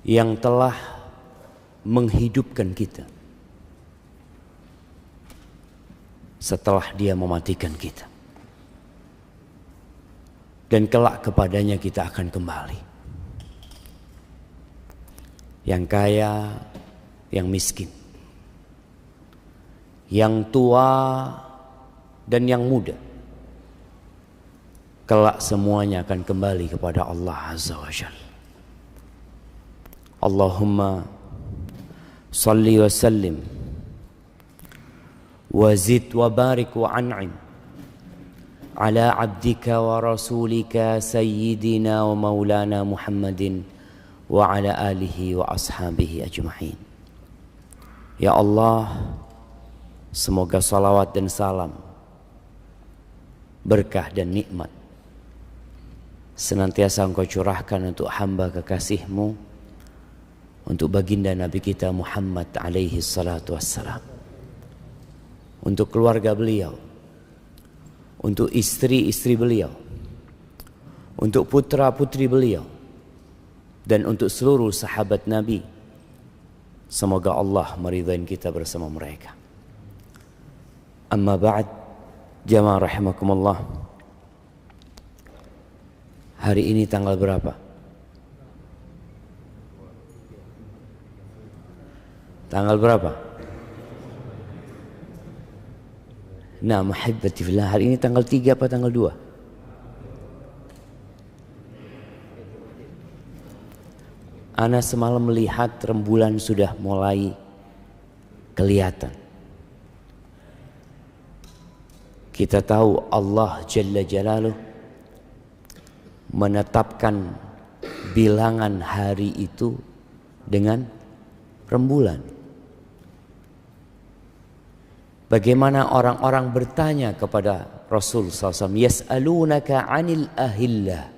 yang telah menghidupkan kita setelah Dia mematikan kita, dan kelak kepadanya kita akan kembali. Yang kaya, yang miskin, yang tua dan yang muda, kelak semuanya akan kembali kepada Allah Azza wa Jalla. Allahumma salli wa sallim wa zid wa barik wa an'im ala abdika wa rasulika sayyidina wa maulana Muhammadin wa ala alihi wa ashabihi ajma'in. Ya Allah, semoga salawat dan salam, berkah dan nikmat senantiasa Engkau curahkan untuk hamba kekasih-Mu, untuk baginda Nabi kita Muhammad alaihi salatu wassalam, untuk keluarga beliau, untuk istri-istri beliau, untuk putra-putri beliau, dan untuk seluruh sahabat Nabi. Semoga Allah meridai kita bersama mereka. Amma ba'd, jamaah rahimakumullah. Hari ini tanggal berapa? Tanggal berapa? Nah, muhibbati fillah, hari ini tanggal 3 apa tanggal 2? Ana semalam melihat rembulan sudah mulai kelihatan. Kita tahu Allah Jalla Jalaluh menetapkan bilangan hari itu dengan rembulan. Bagaimana orang-orang bertanya kepada Rasul SAW, yas'alunaka 'anil ahillah.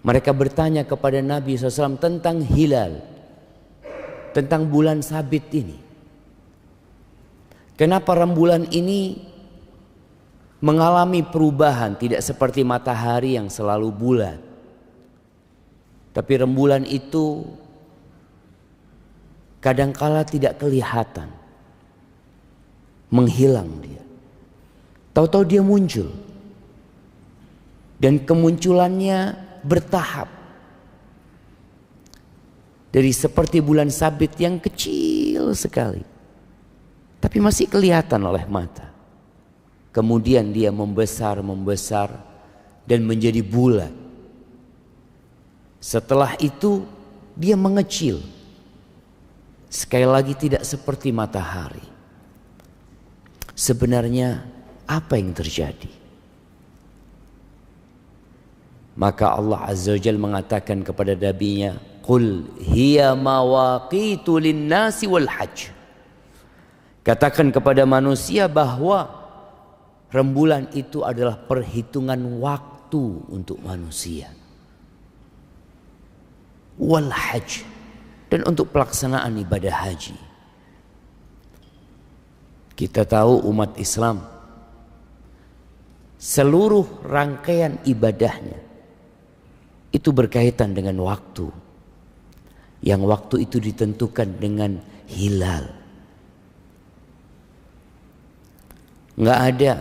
Mereka bertanya kepada Nabi SAW tentang hilal, tentang bulan sabit ini. Kenapa rembulan ini mengalami perubahan, tidak seperti matahari yang selalu bulat, tapi rembulan itu kadangkala tidak kelihatan, menghilang dia. Tahu-tahu dia muncul, dan kemunculannya bertahap. Dari seperti bulan sabit yang kecil sekali, tapi masih kelihatan oleh mata. Kemudian dia membesar dan menjadi bulat. Setelah itu dia mengecil. Sekali lagi tidak seperti matahari. Sebenarnya apa yang terjadi? Maka Allah Azza wa Jalla mengatakan kepada Nabi-Nya, "Qul hiya mawaqitu lin-nasi wal hajj." Katakan kepada manusia bahwa rembulan itu adalah perhitungan waktu untuk manusia, wal hajj, dan untuk pelaksanaan ibadah haji. Kita tahu umat Islam seluruh rangkaian ibadahnya itu berkaitan dengan waktu. Yang waktu itu ditentukan dengan hilal. Nggak ada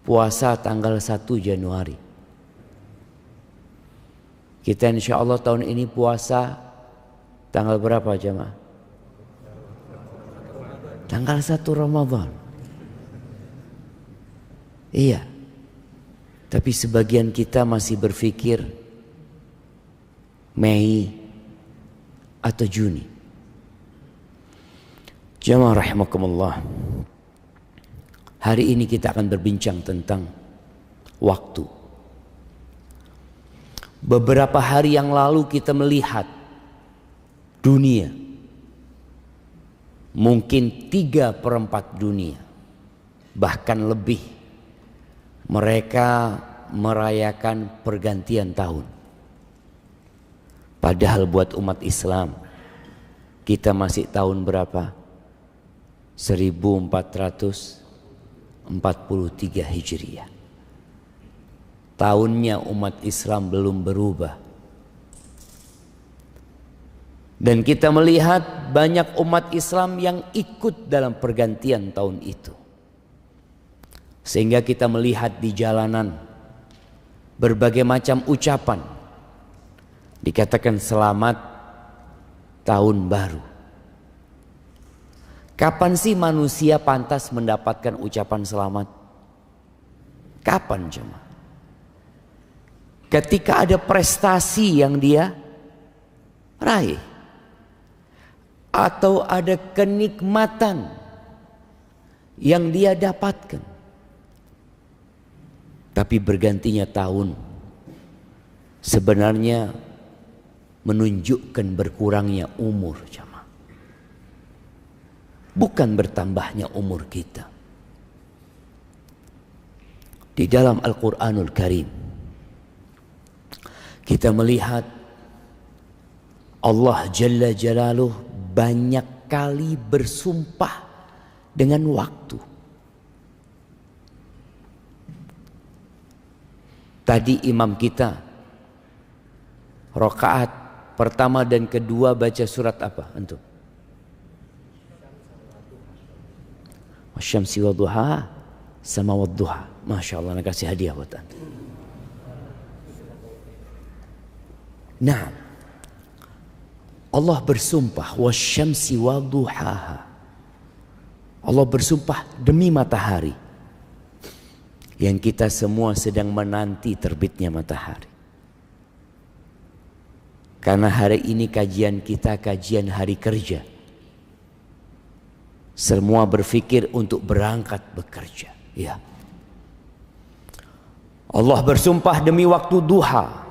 puasa tanggal 1 Januari. Kita insya Allah tahun ini puasa tanggal berapa jemaah? Tanggal 1 Ramadan. Iya. Tapi sebagian kita masih berpikir Mei atau Juni. Jamaah rahimakumullah. Hari ini kita akan berbincang tentang waktu. Beberapa hari yang lalu kita melihat dunia, mungkin 3/4 dunia, bahkan lebih, mereka merayakan pergantian tahun. Padahal buat umat Islam, kita masih tahun berapa? 1443 Hijriah. Tahunnya umat Islam belum berubah. Dan kita melihat banyak umat Islam yang ikut dalam pergantian tahun itu. Sehingga kita melihat di jalanan berbagai macam ucapan. Dikatakan selamat tahun baru. Kapan sih manusia pantas mendapatkan ucapan selamat? Kapan jemaah? Ketika ada prestasi yang dia raih. Atau ada kenikmatan yang dia dapatkan. Tapi bergantinya tahun sebenarnya menunjukkan berkurangnya umur jemaah. Bukan bertambahnya umur kita. Di dalam Al-Quranul Karim kita melihat Allah Jalla Jalaluh banyak kali bersumpah dengan waktu. Tadi imam kita rakaat pertama dan kedua baca surat apa antum? Wasyamsi wadduha sama wadduha. Masya Allah, nak kasih hadiah buat antum. Nah, Allah bersumpah wasyamsi wadduhaha. Allah bersumpah demi matahari yang kita semua sedang menanti terbitnya matahari. Karena hari ini kajian kita kajian hari kerja. Semua berpikir untuk berangkat bekerja. Ya. Allah bersumpah demi waktu duha.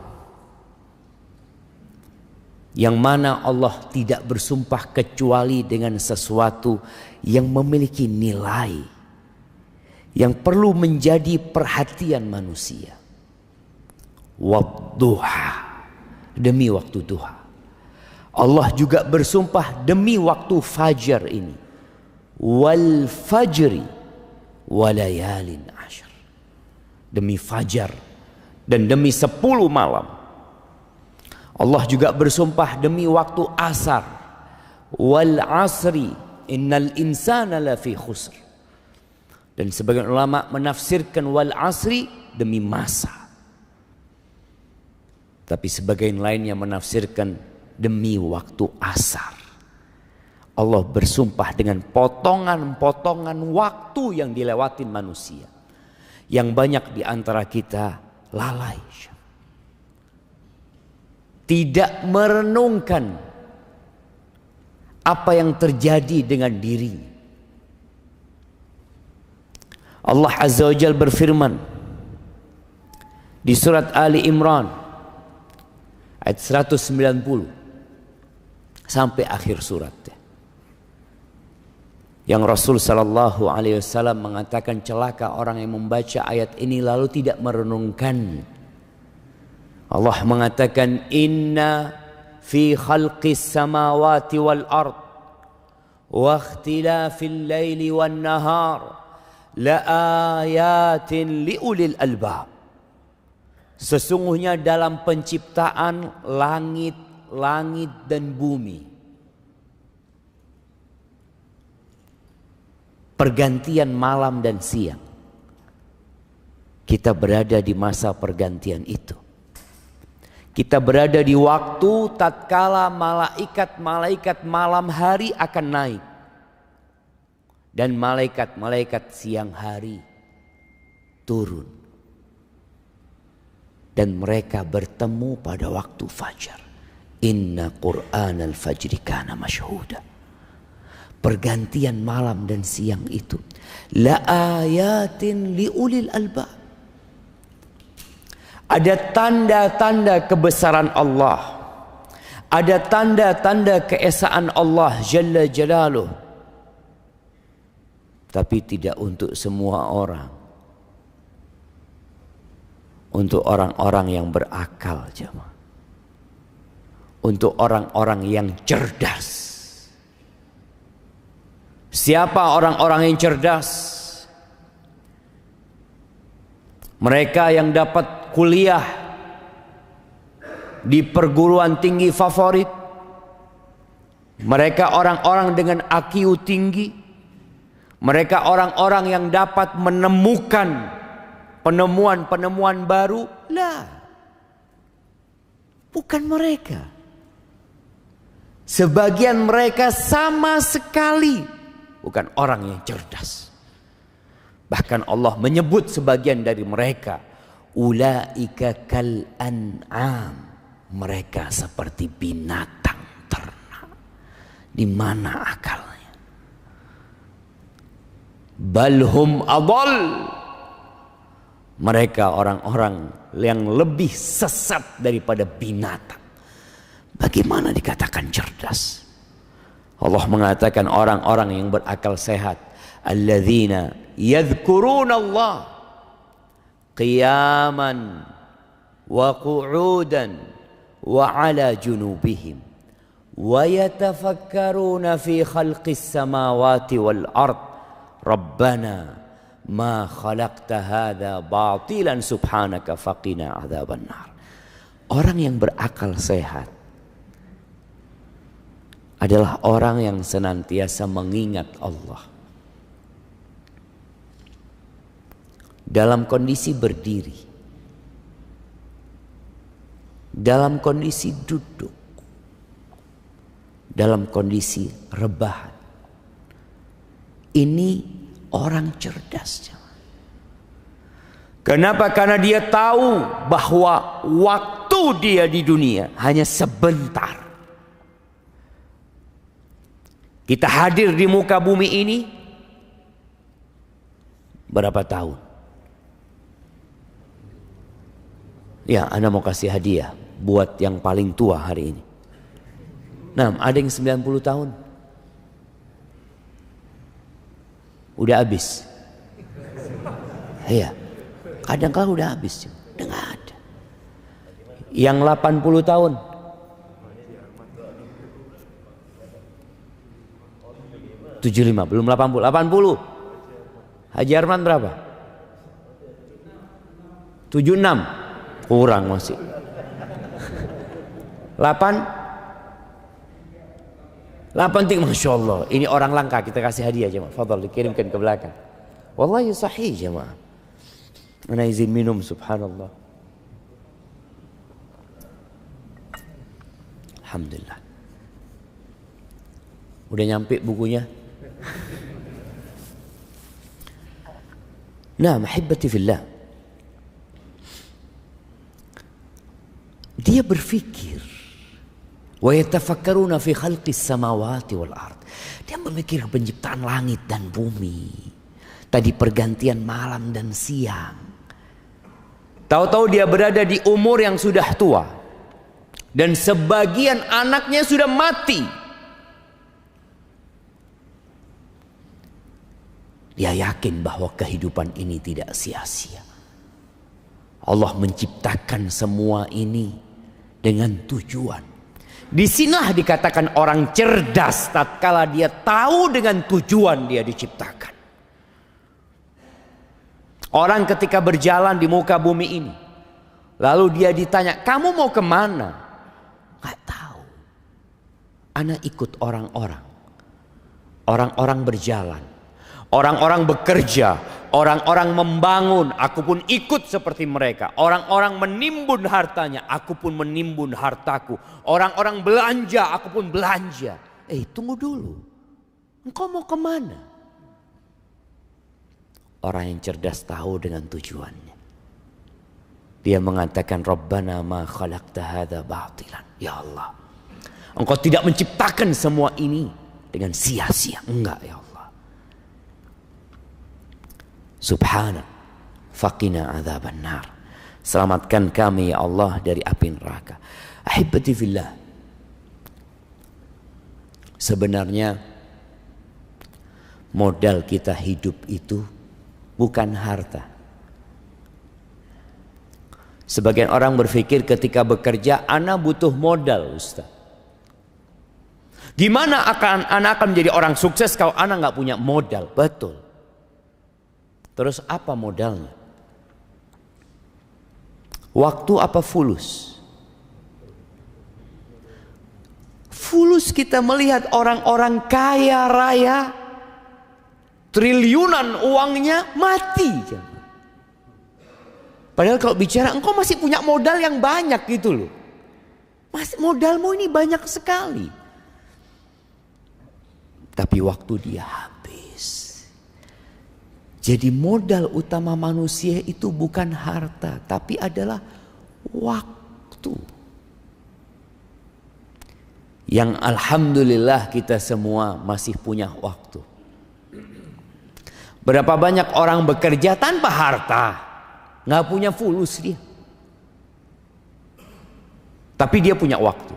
Yang mana Allah tidak bersumpah kecuali dengan sesuatu yang memiliki nilai, yang perlu menjadi perhatian manusia. Wadduha, demi waktu duha. Allah juga bersumpah demi waktu fajar ini. Wal fajri walayalin ashar. Demi fajar dan demi 10 malam. Allah juga bersumpah demi waktu asar. Wal asri innal insana lafi khusr. Dan sebagian ulama menafsirkan wal asri demi masa. Tapi sebagian lainnya menafsirkan demi waktu asar. Allah bersumpah dengan potongan-potongan waktu yang dilewatin manusia. Yang banyak di antara kita lalai. Tidak merenungkan apa yang terjadi dengan dirinya. Allah Azza wa Jalla berfirman di surat Ali Imran ayat 190 sampai akhir surat. Yang Rasul sallallahu alaihi wasallam mengatakan celaka orang yang membaca ayat ini lalu tidak merenungkan. Allah mengatakan inna fi khalqis samawati wal ard wa ikhtilafil laili wan nahar la ayatin liulil albab. Sesungguhnya dalam penciptaan langit dan bumi, pergantian malam dan siang, kita berada di masa pergantian itu. Kita berada di waktu tatkala malaikat malam hari akan naik. Dan malaikat siang hari turun. Dan mereka bertemu pada waktu fajar. Inna Qur'anal fajri kana masyhuda. Pergantian malam dan siang itu. La ayatin liulil albab. Ada tanda-tanda kebesaran Allah. Ada tanda-tanda keesaan Allah Jalla Jalaluh. Tapi tidak untuk semua orang. Untuk orang-orang yang berakal jemaah. Untuk orang-orang yang cerdas. Siapa orang-orang yang cerdas? Mereka yang dapat kuliah di perguruan tinggi favorit, Mereka orang-orang dengan IQ tinggi. Mereka orang-orang yang dapat menemukan penemuan-penemuan baru. Lah, bukan mereka. Sebagian mereka sama sekali bukan orang yang cerdas. Bahkan Allah menyebut sebagian dari mereka, ulaika kal an'am. Mereka seperti binatang ternak. Di mana akalnya? Balhum adall. Mereka orang-orang yang lebih sesat daripada binatang. Bagaimana dikatakan cerdas? Allah mengatakan orang-orang yang berakal sehat, alladzina yadhkuruna Allah qiyaman wa qu'udan wa ala junubihim wa yatafakkaruna fi khalqis samawati wal ard rabbana ma khalaqta hadza batilan subhanaka faqina adzaban nar. Orang yang berakal sehat adalah orang yang senantiasa mengingat Allah dalam kondisi berdiri, dalam kondisi duduk, dalam kondisi rebahan. Ini orang cerdas. Kenapa? Karena dia tahu bahwa waktu dia di dunia hanya sebentar. Kita hadir di muka bumi ini berapa tahun? Ya, Anda mau kasih hadiah buat yang paling tua hari ini. Nah, ada yang 90 tahun. Udah habis. Iya. Kadang-kadang udah habis. Udah gak ada. Yang 80 tahun. (75) belum 80. 80. Haji Arman berapa? 76. Kurang masih. 8 Masya Allah. Ini orang langka, kita kasih hadiah jemaah. Fadhal dikirimkan ke belakang. Wallahi sahih jemaah. Ana izin minum, subhanallah. Alhamdulillah. Udah nyampe bukunya. Nah, mahibbati fillah. Dia berfikir, wa yatafakkaruna fi khalqis samawati wal ard. Dia memikir penciptaan langit dan bumi. Tadi pergantian malam dan siang. Tahu-tahu dia berada di umur yang sudah tua. Dan sebagian anaknya sudah mati. Dia yakin bahwa kehidupan ini tidak sia-sia. Allah menciptakan semua ini dengan tujuan. Di sinilah dikatakan orang cerdas tatkala dia tahu dengan tujuan dia diciptakan. Orang ketika berjalan di muka bumi ini, lalu dia ditanya, kamu mau kemana? Gak tahu. Ana ikut orang-orang. Orang-orang berjalan. Orang-orang bekerja. Orang-orang membangun. Aku pun ikut seperti mereka. Orang-orang menimbun hartanya. Aku pun menimbun hartaku. Orang-orang belanja. Aku pun belanja. Tunggu dulu. Engkau mau kemana? Orang yang cerdas tahu dengan tujuannya. Dia mengatakan, Rabbana ma khalaqta hadza batilan. Ya Allah, Engkau tidak menciptakan semua ini dengan sia-sia. Enggak ya Allah. Subhanak faqina adzaban nar. Selamatkan kami ya Allah dari api neraka. Ahibbati fillah. Sebenarnya modal kita hidup itu bukan harta. Sebagian orang berpikir ketika bekerja, ana butuh modal, Ustaz. Gimana ana akan menjadi orang sukses kalau ana nggak punya modal? Betul. Terus apa modalnya? Waktu apa fulus? Fulus kita melihat orang-orang kaya raya, triliunan uangnya mati. Padahal kalau bicara engkau masih punya modal yang banyak gitu loh. Modalmu ini banyak sekali. Tapi waktu dia habis. Jadi modal utama manusia itu bukan harta, tapi adalah waktu. Yang alhamdulillah kita semua masih punya waktu. Berapa banyak orang bekerja tanpa harta, nggak punya fulus dia. Tapi dia punya waktu.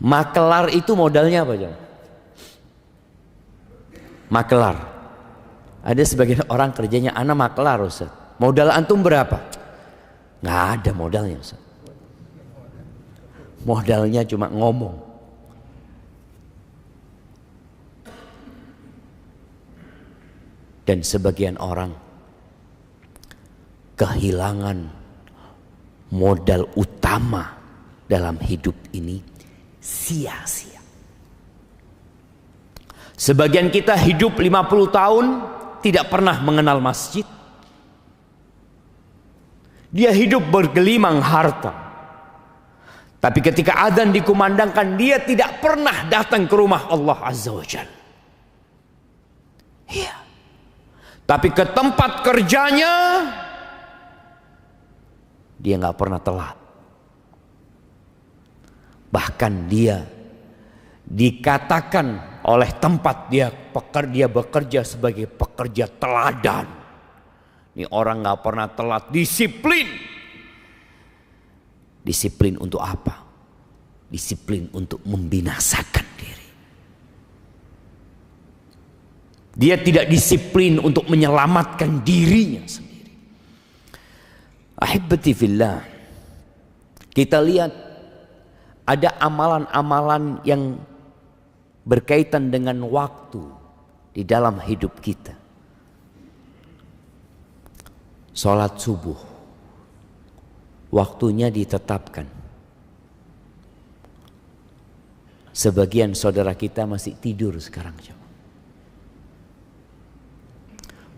Makelar itu modalnya apa aja? Makelar. Ada sebagian orang kerjanya anak makelar, Ustaz. Modal antum berapa? Nggak ada modalnya, Ustaz. Modalnya cuma ngomong. Dan sebagian orang kehilangan modal utama dalam hidup ini sia-sia. Sebagian kita hidup 50 tahun tidak pernah mengenal masjid. Dia hidup bergelimang harta. Tapi ketika adzan dikumandangkan, dia tidak pernah datang ke rumah Allah Azza wa Jalla. Iya. Tapi ke tempat kerjanya, dia nggak pernah telat. Bahkan dia dikatakan oleh tempat dia bekerja sebagai pekerja teladan. Ini orang nggak pernah telat, disiplin. Disiplin untuk apa? Disiplin untuk membinasakan diri. Dia tidak disiplin untuk menyelamatkan dirinya sendiri. Ahibbati fillah. Kita lihat ada amalan-amalan yang berkaitan dengan waktu di dalam hidup kita. Salat subuh. Waktunya ditetapkan. Sebagian saudara kita masih tidur sekarang.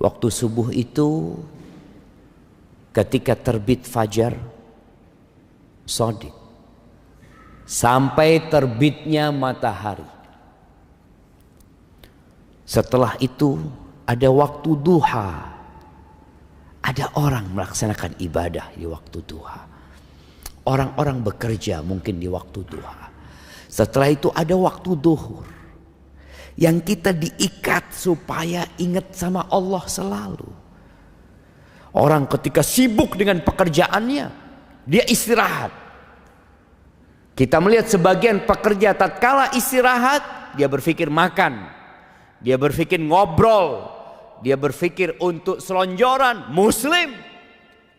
Waktu subuh itu ketika terbit fajar shadiq sampai terbitnya matahari. Setelah itu ada waktu duha. Ada orang melaksanakan ibadah di waktu duha. Orang-orang bekerja mungkin di waktu duha. Setelah itu ada waktu duhur. Yang kita diikat supaya ingat sama Allah selalu. Orang ketika sibuk dengan pekerjaannya, dia istirahat. Kita melihat sebagian pekerja tatkala istirahat, dia berpikir makan. Dia berpikir ngobrol. Dia berpikir untuk selonjoran. Muslim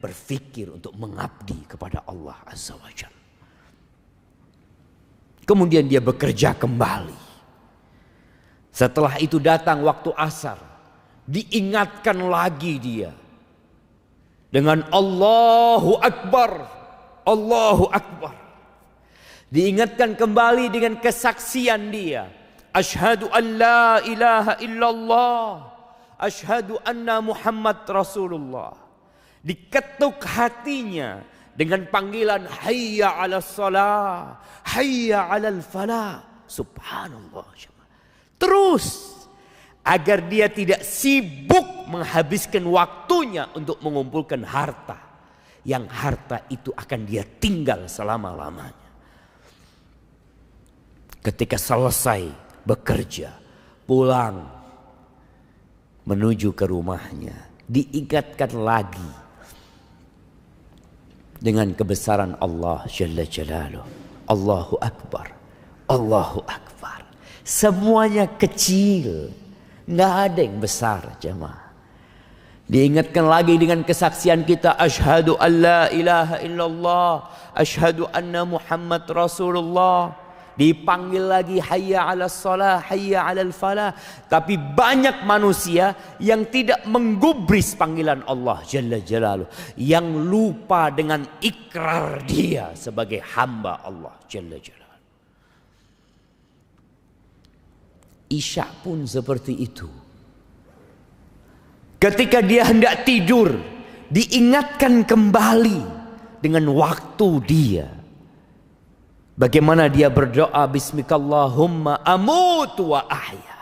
berpikir untuk mengabdi kepada Allah Azza wa Jalla. Kemudian dia bekerja kembali. Setelah itu datang waktu asar. Diingatkan lagi dia. Dengan Allahu Akbar. Allahu Akbar. Diingatkan kembali dengan kesaksian dia. Asyhadu an la ilaha illallah. Asyhadu anna Muhammad Rasulullah. Diketuk hatinya dengan panggilan hayya 'alas shalah, hayya 'alal falah. Subhanallah. Terus agar dia tidak sibuk menghabiskan waktunya untuk mengumpulkan harta. Yang harta itu akan dia tinggal selama-lamanya. Ketika selesai bekerja, pulang menuju ke rumahnya, diingatkan lagi dengan kebesaran Allah Jalla Jalaluh. Allahu Akbar, Allahu Akbar. Semuanya kecil, nggak ada yang besar, jemaah. Diingatkan lagi dengan kesaksian kita, asyhadu an la ilaha illallah, asyhadu anna Muhammad Rasulullah. Dipanggil lagi hayya 'alas shalah, hayya 'alal falah. Tapi banyak manusia yang tidak menggubris panggilan Allah Jalla Jalaluh, yang lupa dengan ikrar dia sebagai hamba Allah Jalla Jalaluh. Isya pun seperti itu. Ketika dia hendak tidur, diingatkan kembali dengan waktu dia. Bagaimana dia berdoa, Bismikallahumma amutu wa ahya.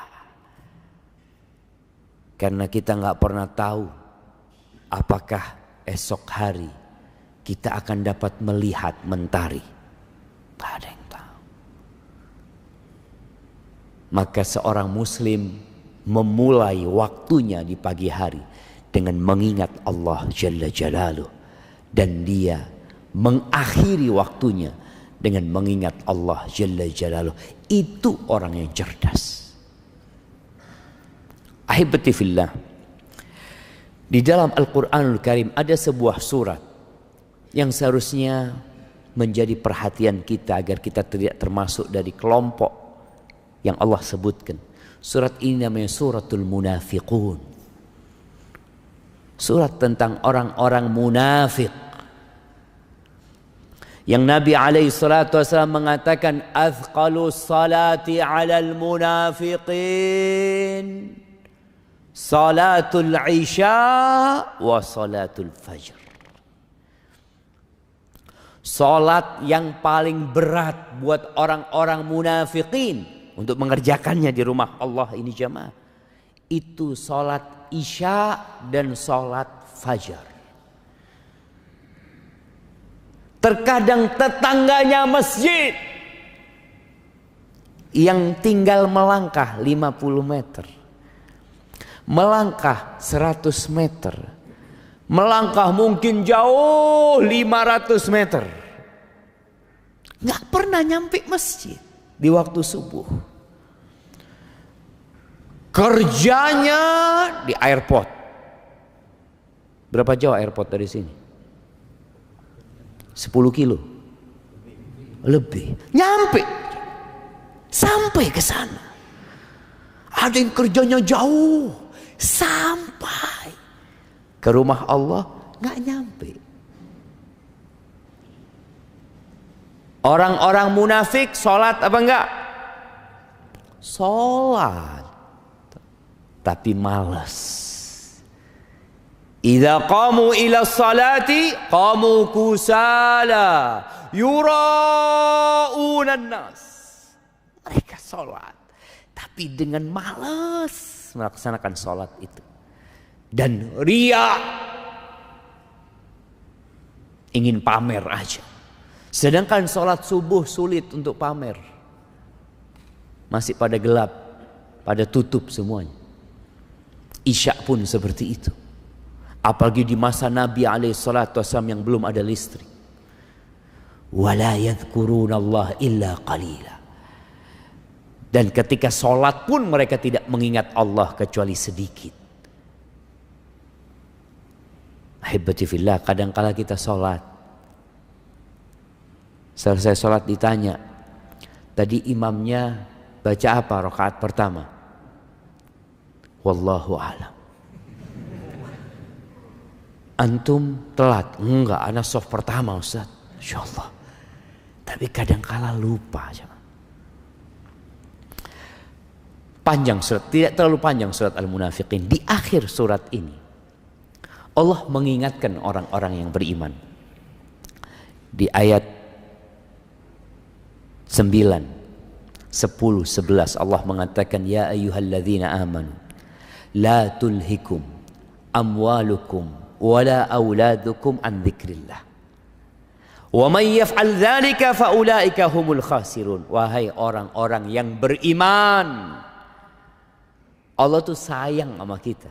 Karena kita nggak pernah tahu apakah esok hari kita akan dapat melihat mentari. Nggak ada yang tahu. Maka seorang muslim memulai waktunya di pagi hari dengan mengingat Allah Jalla Jalaluh. Dan dia mengakhiri waktunya dengan mengingat Allah Jalla Jalaluh. Itu orang yang cerdas. Ahibati fillah, di dalam Al-Quranul Karim ada sebuah surat yang seharusnya menjadi perhatian kita agar kita tidak termasuk dari kelompok yang Allah sebutkan. Surat ini namanya Suratul Munafiqun. Surat tentang orang-orang munafik. Yang Nabi SAW mengatakan, Athqalu salati alal munafiqin salatul isya wa salatul fajr. Salat yang paling berat buat orang-orang munafikin untuk mengerjakannya di rumah Allah ini jamaah, itu salat isya dan salat fajar. Terkadang tetangganya masjid yang tinggal melangkah 50 meter, melangkah 100 meter, melangkah mungkin jauh 500 meter, nggak pernah nyampe masjid di waktu subuh. Kerjanya di airport. Berapa jauh airport dari sini? 10 kilo lebih, nyampe sampai ke sana. Ada yang kerjanya jauh, sampai ke rumah Allah nggak nyampe. Orang-orang munafik sholat apa enggak? Sholat, tapi malas. Idza qamu ila salati qamu kusala yura'unan nas. Mereka sholat tapi dengan malas melaksanakan sholat itu. Dan ria, ingin pamer aja. Sedangkan sholat subuh sulit untuk pamer. Masih pada gelap, pada tutup semuanya. Isya pun seperti itu. Apalagi di masa Nabi SAW yang belum ada listrik. Wala yadhkurunallah illa qalila. Dan ketika sholat pun mereka tidak mengingat Allah kecuali sedikit. Ahibati fillah, kadangkala kita sholat, selesai sholat ditanya, tadi imamnya baca apa rakaat pertama? Wallahu a'lam. Antum telat? Enggak, ana soft pertama Ustaz. Insyaallah. Tapi kadangkala lupa. Panjang surat, tidak terlalu panjang surat Al-Munafiqin. Di akhir surat ini Allah mengingatkan orang-orang yang beriman. Di ayat 9, 10, 11 Allah mengatakan, Ya ayyuhalladzina amanu la tulhikum amwalukum wala auladukum an dzikrillah wa may yaf'al dzalika fa ulaika humul khasirun. Wahai orang-orang yang beriman, Allah tuh sayang sama kita.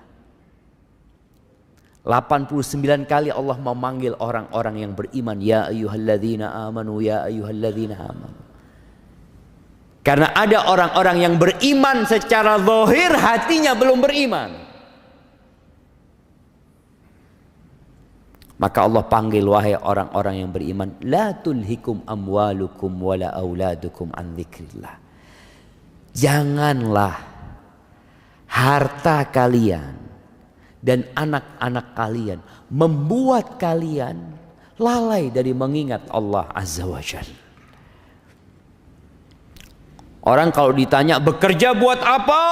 89 kali Allah memanggil orang-orang yang beriman, ya ayyuhalladzina amanu, ya ayyuhalladzina amanu. Karena ada orang-orang yang beriman secara zahir, hatinya belum beriman. Maka Allah panggil, wahai orang-orang yang beriman, la tulhikum amwalukum wala auladukum an dzikrillah. Janganlah harta kalian dan anak-anak kalian membuat kalian lalai dari mengingat Allah Azza wa Jalla. Orang kalau ditanya bekerja buat apa?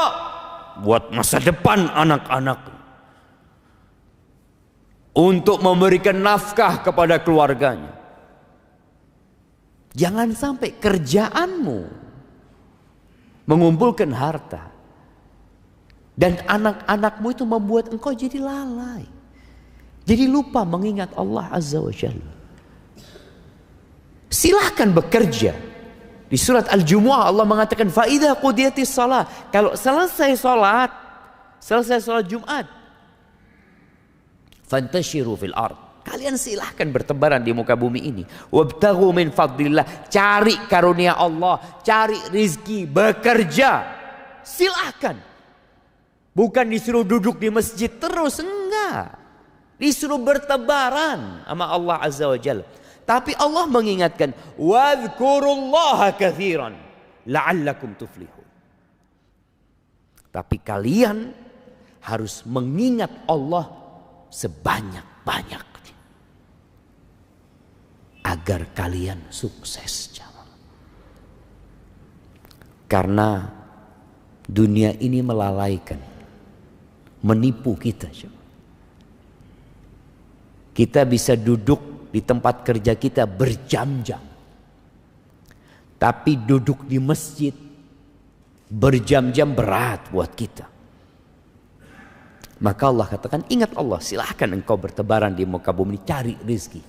Buat masa depan anak-anak. Untuk memberikan nafkah kepada keluarganya. Jangan sampai kerjaanmu mengumpulkan harta. Dan anak-anakmu itu membuat engkau jadi lalai. Jadi lupa mengingat Allah Azza wa Jalla. Silahkan bekerja. Di surat Al-Jumu'ah Allah mengatakan fa'idha qudiyatis salat. Kalau selesai salat Jumat, fantashiru fil ard. Kalian silahkan bertebaran di muka bumi ini. Wabtaghu min fadlillah. Cari karunia Allah, cari rizki, bekerja. Silahkan. Bukan disuruh duduk di masjid terus, enggak. Disuruh bertebaran sama Allah Azza wa Jalla. Tapi Allah mengingatkan, wadhkurullaha katsiran la'allakum tuflihun. Tapi kalian harus mengingat Allah sebanyak-banyaknya agar kalian sukses. Karena dunia ini melalaikan, menipu kita. Kita bisa duduk di tempat kerja kita berjam-jam, tapi duduk di masjid berjam-jam berat buat kita. Maka Allah katakan, ingat Allah, silahkan engkau bertebaran di muka bumi cari rezeki,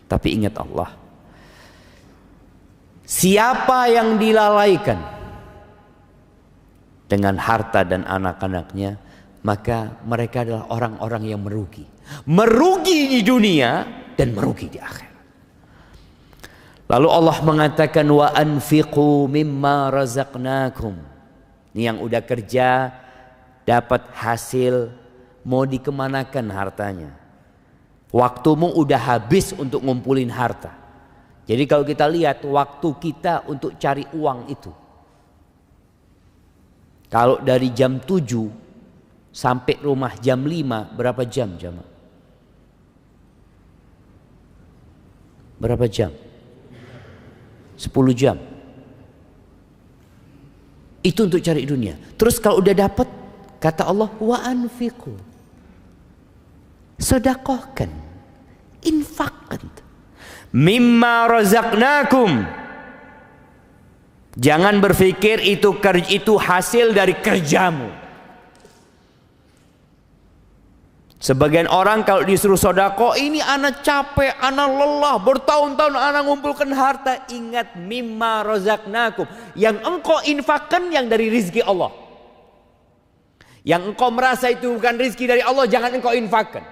tapi ingat Allah. Siapa yang dilalaikan dengan harta dan anak-anaknya, maka mereka adalah orang-orang yang merugi. Merugi di dunia dan merugi di akhirat. Lalu Allah mengatakan wa anfiqu mimma razaqnakum. Ini yang udah kerja dapat hasil, mau dikemanakan hartanya? Waktumu udah habis untuk ngumpulin harta. Jadi kalau kita lihat waktu kita untuk cari uang itu, kalau dari jam 7 sampai rumah jam 5, berapa jam jamaah? Berapa jam? 10 jam. Itu untuk cari dunia. Terus kalau udah dapat, kata Allah, wa anfiqu. Sedekahkan, infakkan. Mimma razaqnakum. Jangan berpikir itu hasil dari kerjamu. Sebagian orang kalau disuruh sodako, ini anak capek, anak lelah, bertahun-tahun anak ngumpulkan harta. Ingat mimma razaqnakum. Yang engkau infakkan yang dari rizki Allah. Yang engkau merasa itu bukan rizki dari Allah, jangan engkau infakkan.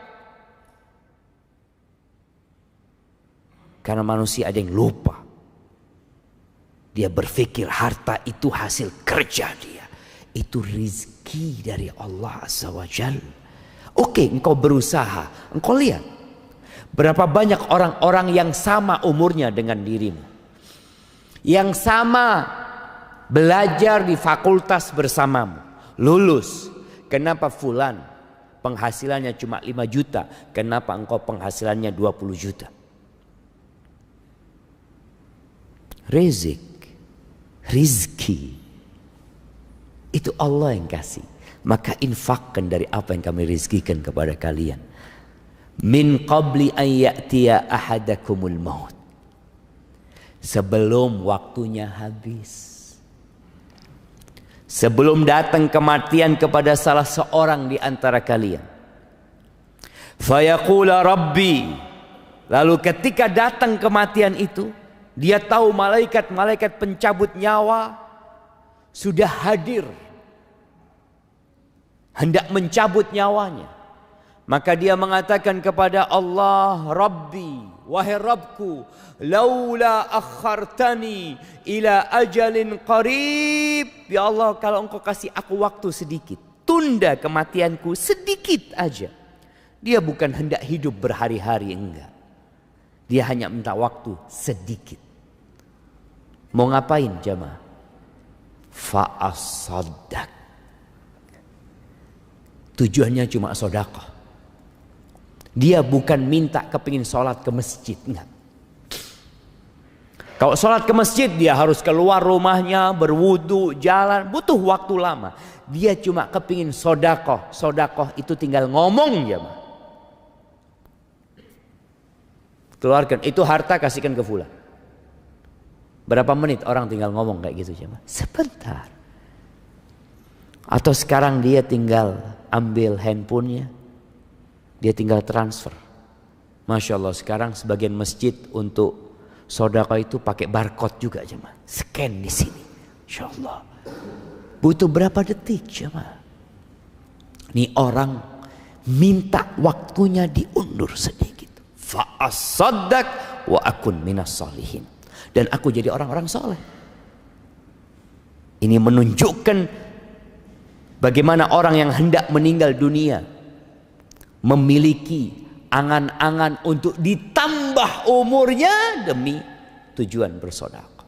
Karena manusia ada yang lupa. Dia berpikir harta itu hasil kerja dia. Itu rizki dari Allah Azza wa Jalla. Oke, engkau berusaha, engkau lihat berapa banyak orang-orang yang sama umurnya dengan dirimu, yang sama belajar di fakultas bersamamu, lulus. Kenapa fulan penghasilannya cuma 5 juta, kenapa engkau penghasilannya 20 juta? Rizki itu Allah yang kasih. Maka infakkan dari apa yang kami rizkikan kepada kalian. Min qabli an ya'tiya ahadakumul maut. Sebelum waktunya habis. Sebelum datang kematian kepada salah seorang di antara kalian. Fayaqula Rabbi. Lalu ketika datang kematian itu, dia tahu malaikat-malaikat pencabut nyawa sudah hadir, hendak mencabut nyawanya. Maka dia mengatakan kepada Allah, Rabbi, wahai Rabbku, laula akhartani ila ajalin qarib. Ya Allah, kalau engkau kasih aku waktu sedikit, tunda kematianku sedikit aja. Dia bukan hendak hidup berhari-hari, enggak. Dia hanya minta waktu sedikit. Mau ngapain jamaah? Fa'asaddaq. Tujuannya cuma sedekah. Dia bukan minta kepingin sholat ke masjid, enggak. Kalau sholat ke masjid dia harus keluar rumahnya, berwudu, jalan, butuh waktu lama. Dia cuma kepingin sodakoh. Sodakoh itu tinggal ngomong ya. Keluarkan itu harta, kasihkan ke fulan. Berapa menit orang tinggal ngomong kayak gitu ya. Sebentar. Atau sekarang dia tinggal ambil handphonenya, dia tinggal transfer. Masya Allah, sekarang sebagian masjid untuk sedekah itu pakai barcode juga jemaah. Scan di sini. Insya Allah. Butuh berapa detik jemaah? Ini orang minta waktunya diundur sedikit. Fa'asaddaq wa akun minas salihin. Dan aku jadi orang-orang soleh. Ini menunjukkan bagaimana orang yang hendak meninggal dunia memiliki angan-angan untuk ditambah umurnya demi tujuan bersedekah.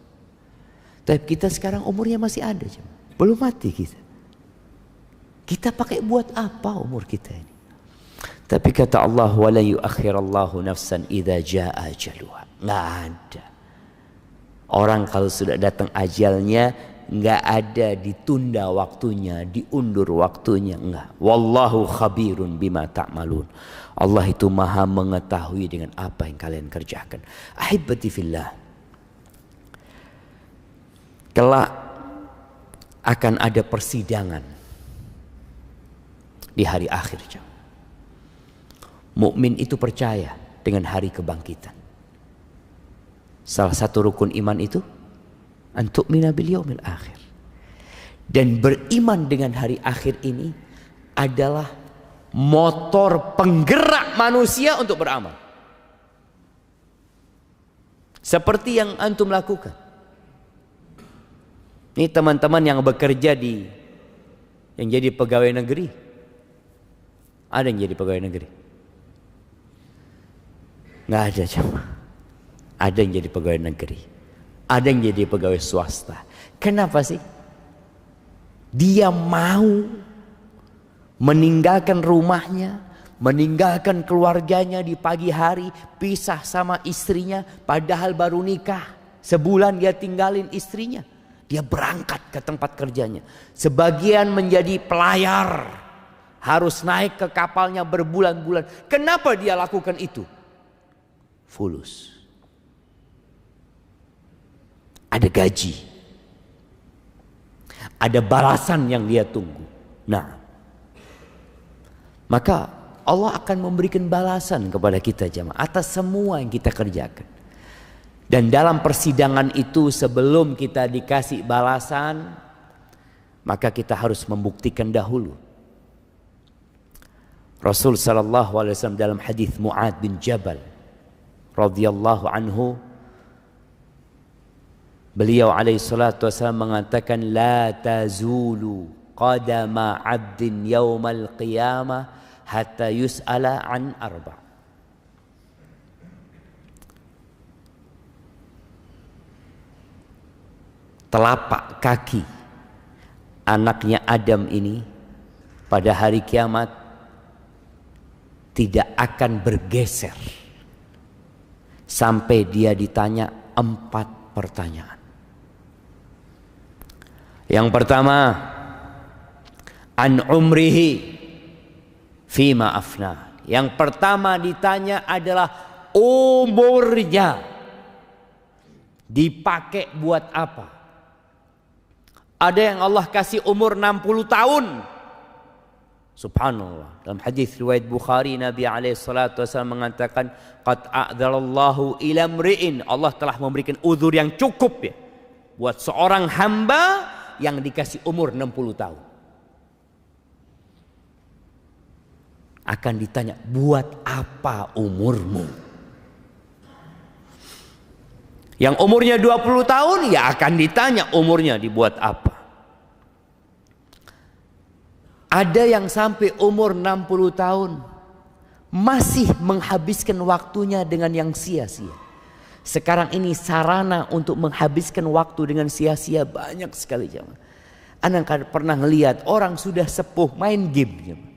Tapi kita sekarang umurnya masih ada, belum mati kita. Kita pakai buat apa umur kita ini? Tapi kata Allah, wala yuakhirallahu nafsan idza jaa ajaluha. Nggak ada. Orang kalau sudah datang ajalnya, nggak ada ditunda waktunya, diundur waktunya, enggak. Wallahu khabirun bima ta'malun. Allah itu maha mengetahui dengan apa yang kalian kerjakan. Ahibati fillah. Kelak akan ada persidangan di hari akhir. Mukmin itu percaya dengan hari kebangkitan. Salah satu rukun iman itu antu'mina bil yaumil akhir. Dan beriman dengan hari akhir ini adalah motor penggerak manusia untuk beramal. Seperti yang antum lakukan. Ini teman-teman yang bekerja yang jadi pegawai negeri. Ada yang jadi pegawai negeri? Nggak ada jemaah. Ada yang jadi pegawai negeri. Ada yang jadi pegawai swasta. Kenapa sih? Dia mau meninggalkan rumahnya, meninggalkan keluarganya di pagi hari, pisah sama istrinya, padahal baru nikah. Sebulan dia tinggalin istrinya. Dia berangkat ke tempat kerjanya. Sebagian menjadi pelayar, harus naik ke kapalnya berbulan-bulan. Kenapa dia lakukan itu? Fulus. Ada gaji. Ada balasan yang dia tunggu. Nah, maka Allah akan memberikan balasan kepada kita jemaah atas semua yang kita kerjakan. Dan dalam persidangan itu sebelum kita dikasih balasan, maka kita harus membuktikan dahulu. Rasul sallallahu alaihi wasallam dalam hadis Mu'ad bin Jabal radhiyallahu anhu, beliau alaihi salatu wasallam mengatakan, la tazulu qadama 'abdin yaumal qiyamah hatta yus'ala an arba'. Telapak kaki anaknya Adam ini pada hari kiamat tidak akan bergeser sampai dia ditanya 4 pertanyaan. Yang pertama, an umrihi fima afna. Yang pertama ditanya adalah umurnya dipakai buat apa? Ada yang Allah kasih umur 60 tahun. Subhanallah. Dalam hadis riwayat Bukhari, Nabi alaihi salatu wasallam mengatakan, qad a'dzalallahu ila mri'in. Allah telah memberikan uzur yang cukup ya buat seorang hamba yang dikasih umur 60 tahun. Akan ditanya, buat apa umurmu? Yang umurnya 20 tahun ya akan ditanya umurnya dibuat apa. Ada yang sampai umur 60 tahun masih menghabiskan waktunya dengan yang sia-sia. Sekarang ini sarana untuk menghabiskan waktu dengan sia-sia banyak sekali jemaah. Anda pernah ngelihat orang sudah sepuh main game jemaah.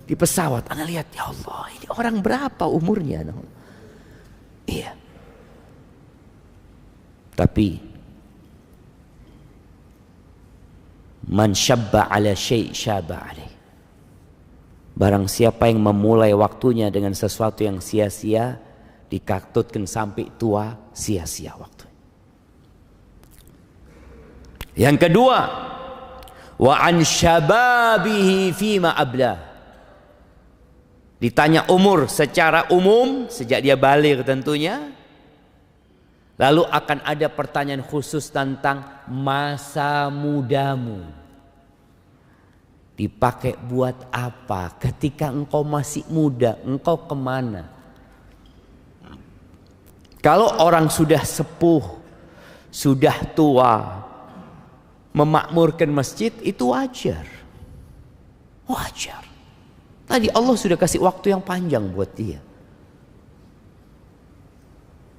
Di pesawat Anda lihat, ya Allah, ini orang berapa umurnya? Iya. Tapi man syabba ala syai' syaba alaih. Barang siapa yang memulai waktunya dengan sesuatu yang sia-sia, dikatutkan sampai tua sia-sia waktu. Yang kedua, wa an syababihi fima ablah. Ditanya umur secara umum sejak dia baligh tentunya. Lalu akan ada pertanyaan khusus tentang masa mudamu. Dipakai buat apa? Ketika engkau masih muda, engkau kemana? Kalau orang sudah sepuh, sudah tua, memakmurkan masjid, itu wajar. Wajar. Tadi Allah sudah kasih waktu yang panjang buat dia.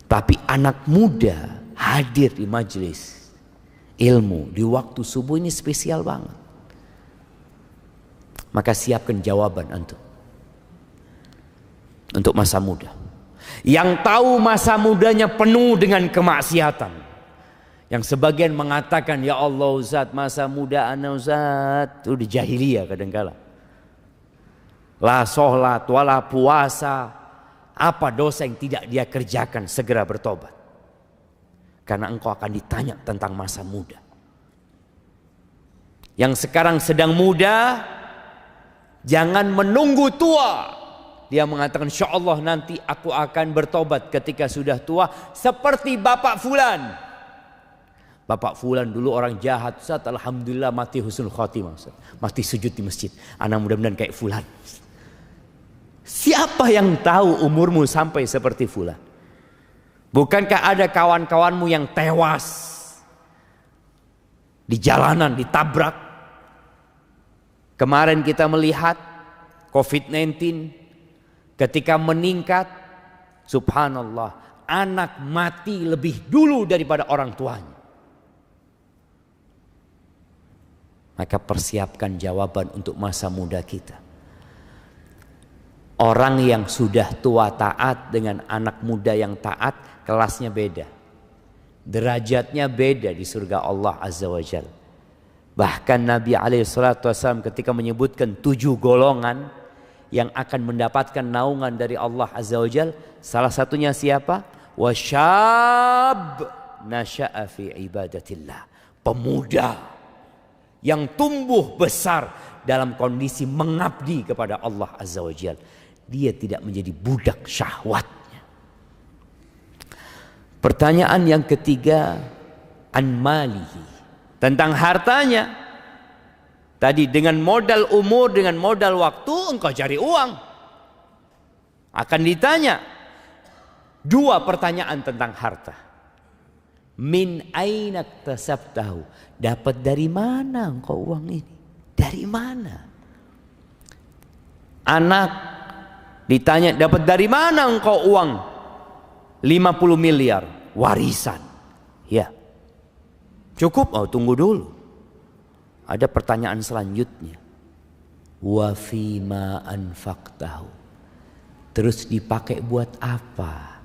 Tapi anak muda hadir di majelis ilmu di waktu subuh ini spesial banget. Maka siapkan jawaban antum untuk masa muda. Yang tahu masa mudanya penuh dengan kemaksiatan. Yang sebagian mengatakan, ya Allah Ustaz, masa muda ana Ustaz, itu di jahiliyah kadang-kala. La sholat, wala puasa, apa dosa yang tidak dia kerjakan, segera bertobat. Karena engkau akan ditanya tentang masa muda. Yang sekarang sedang muda, jangan menunggu tua. Dia mengatakan, insya Allah nanti aku akan bertobat ketika sudah tua, seperti Bapak Fulan. Bapak Fulan dulu orang jahat, Ustaz, alhamdulillah mati husnul khotimah, Ustaz. Mati sujud di masjid. Anak mudah-mudahan kayak Fulan. Siapa yang tahu umurmu sampai seperti Fulan? Bukankah ada kawan-kawanmu yang tewas di jalanan, ditabrak? Kemarin kita melihat COVID-19 ketika meningkat, subhanallah, anak mati lebih dulu daripada orang tuanya. Maka persiapkan jawaban untuk masa muda kita. Orang yang sudah tua taat dengan anak muda yang taat, kelasnya beda. Derajatnya beda di surga Allah Azza wa Jalla. Bahkan Nabi SAW ketika menyebutkan 7 golongan yang akan mendapatkan naungan dari Allah Azza wa Jalla, salah satunya siapa? Wasyab nasya'a fi ibadatillah. Pemuda yang tumbuh besar dalam kondisi mengabdi kepada Allah Azza wa Jalla. Dia tidak menjadi budak syahwatnya. Pertanyaan yang ketiga, an malihi, tentang hartanya. Tadi dengan modal umur, dengan modal waktu engkau cari uang. Akan ditanya 2 pertanyaan tentang harta. Min aina tasabtahu, dapat dari mana engkau uang ini? Dari mana? Anak ditanya, dapat dari mana engkau uang 50 miliar warisan? Ya. Cukup? Oh, tunggu dulu. Ada pertanyaan selanjutnya. Wa fima anfaqtahu. Terus dipakai buat apa?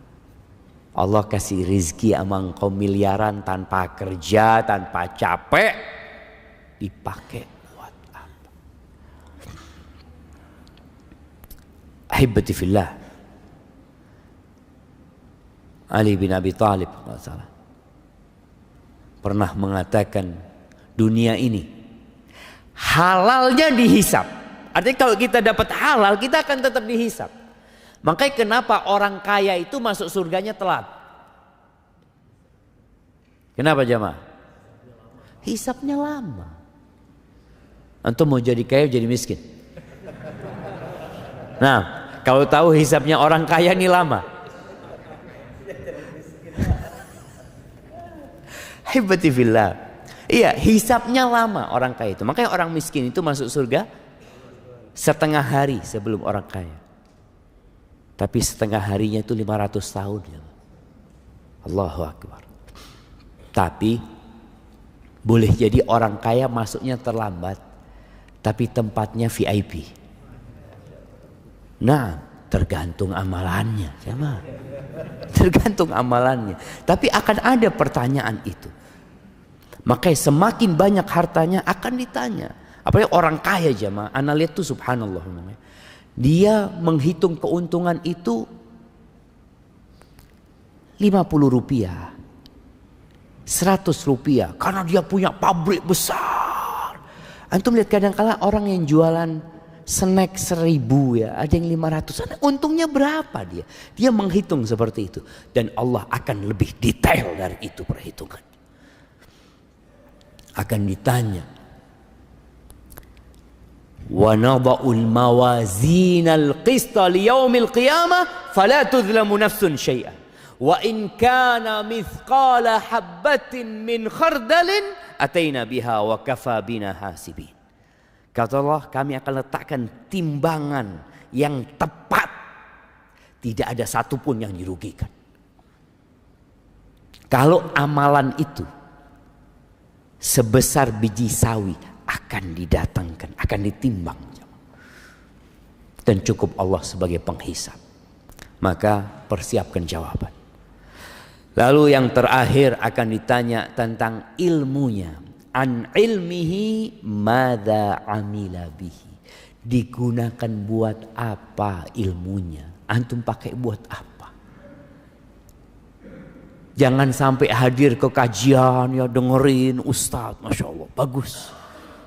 Allah kasih rizki sama engkau miliaran tanpa kerja, tanpa capek. Dipakai buat apa? Ahibati fillah, Ali bin Abi Thalib pernah mengatakan, dunia ini halalnya dihisap. Artinya kalau kita dapat halal, kita akan tetap dihisap. Makanya kenapa orang kaya itu masuk surganya telat? Kenapa jamaah? Hisapnya lama. Antum mau jadi kaya jadi miskin? Nah, kalau tahu hisapnya orang kaya ini lama. Hibati fillah. Iya, hisapnya lama orang kaya itu. Makanya orang miskin itu masuk surga setengah hari sebelum orang kaya. Tapi setengah harinya itu 500 tahun. Ya. Allahu Akbar. Tapi boleh jadi orang kaya masuknya terlambat, tapi tempatnya VIP. Nah, Tergantung amalannya, jemaah. Tergantung amalannya. Tapi akan ada pertanyaan itu. Makanya semakin banyak hartanya akan ditanya. Apalagi orang kaya, jemaah. Ana lihat tuh subhanallah. Dia menghitung keuntungan itu 50 rupiah, 100 rupiah. Karena dia punya pabrik besar. Antum lihat kadang-kala orang yang jualan snack 1000 ya, ada yang 500. Untungnya berapa dia? Dia menghitung seperti itu. Dan Allah akan lebih detail dari itu perhitungan. Akan ditanya. Wa nada'ul mawazinal qista liyaumil qiyamah fala tuzlamu nafsun syai'an. Wa in kana mithqala habbatin min khardalin ataina biha wa kafa bina hasibin. Kata Allah, kami akan letakkan timbangan yang tepat. Tidak ada satupun yang dirugikan. Kalau amalan itu sebesar biji sawi akan didatangkan, akan ditimbang. Dan cukup Allah sebagai penghisab. Maka persiapkan jawaban. Lalu yang terakhir akan ditanya tentang ilmunya. An ilmihi madza amila bihi. Digunakan buat apa ilmunya? Antum pakai buat apa? Jangan sampai hadir ke kajian ya dengerin ustaz, masya Allah bagus,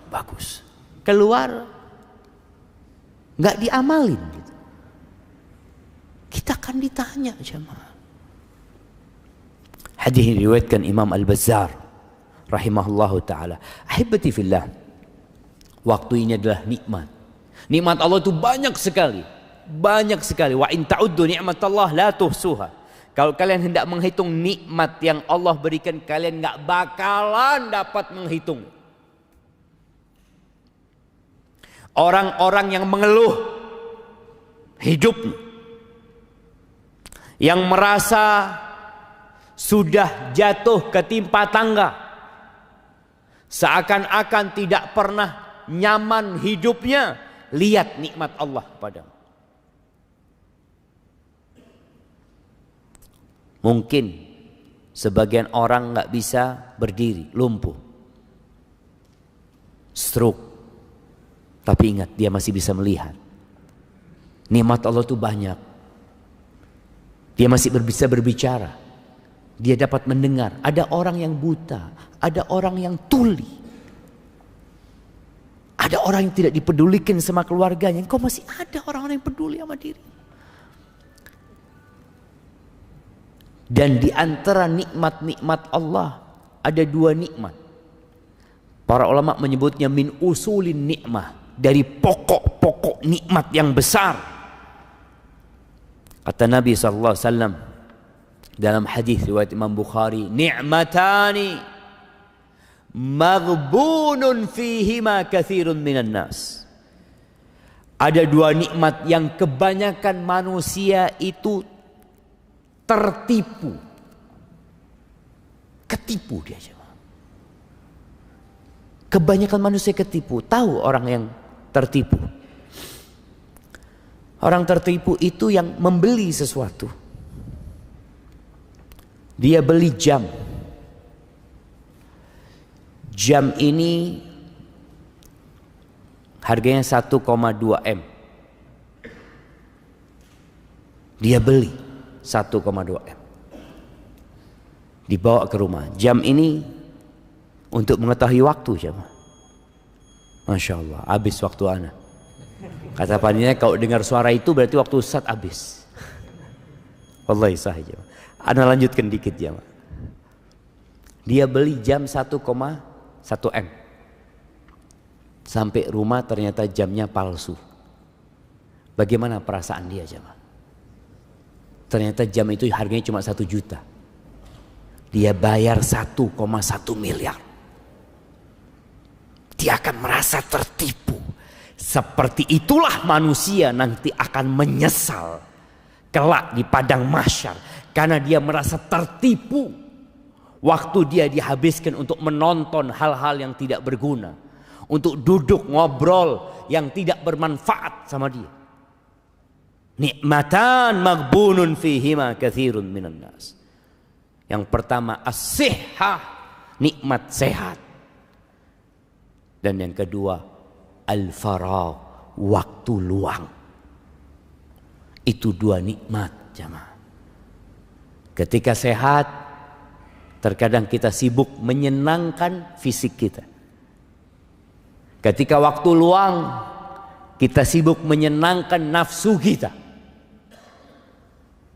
bagus. Keluar nggak diamalin gitu. Kita akan ditanya jemaah. Hadis ini diriwayatkan Imam Al-Bazzar rahimahullahu ta'ala. Ahibati fillah. Waktu ini adalah nikmat. Nikmat Allah itu banyak sekali. Banyak sekali. Wa in ta'uddu ni'matallah la tuhsuha. Kalau kalian hendak menghitung nikmat yang Allah berikan, kalian gak bakalan dapat menghitung. Orang-orang yang mengeluh hidupnya, yang merasa sudah jatuh ketimpa tangga, seakan-akan tidak pernah nyaman hidupnya, lihat nikmat Allah padamu. Mungkin sebagian orang nggak bisa berdiri, lumpuh, stroke, tapi ingat dia masih bisa melihat. Nikmat Allah itu banyak. Dia masih bisa berbicara. Dia dapat mendengar. Ada orang yang buta, ada orang yang tuli, ada orang yang tidak dipedulikan sama keluarganya. Engkau masih ada orang-orang yang peduli sama diri. Dan di antara nikmat-nikmat Allah ada dua nikmat. Para ulama menyebutnya min usulin nikmah, dari pokok-pokok nikmat yang besar. Kata Nabi SAW dalam hadis riwayat Imam Bukhari, ni'matani maghbunun fihima katsirun minan nas. Ada dua nikmat yang kebanyakan manusia itu tertipu. Ketipu dia. Kebanyakan manusia ketipu. Tahu orang yang tertipu? Orang tertipu itu yang membeli sesuatu. Dia beli jam. Jam ini harganya 1,2 M. Dia beli 1,2 M. Dibawa ke rumah. Jam ini untuk mengetahui waktu jemaah. Masya Allah, habis waktu ana. Kata panitia, kalau dengar suara itu berarti waktu Ustaz habis. Wallahi sahih. Ana lanjutkan dikit ya. Dia beli jam 1,1 M. Sampai rumah ternyata jamnya palsu. Bagaimana perasaan dia jemaah? Ternyata jam itu harganya cuma 1 juta. Dia bayar 1,1 miliar. Dia akan merasa tertipu. Seperti itulah manusia nanti akan menyesal kelak di padang mahsyar. Karena dia merasa tertipu. Waktu dia dihabiskan untuk menonton hal-hal yang tidak berguna. Untuk duduk ngobrol yang tidak bermanfaat sama dia. Nikmatan maghbunun fihima katsirun minan nas. Yang pertama as-sihhah, nikmat sehat. Dan yang kedua al-faragh, waktu luang. Itu dua nikmat, jamaah. Ketika sehat, terkadang kita sibuk menyenangkan fisik kita. Ketika waktu luang, kita sibuk menyenangkan nafsu kita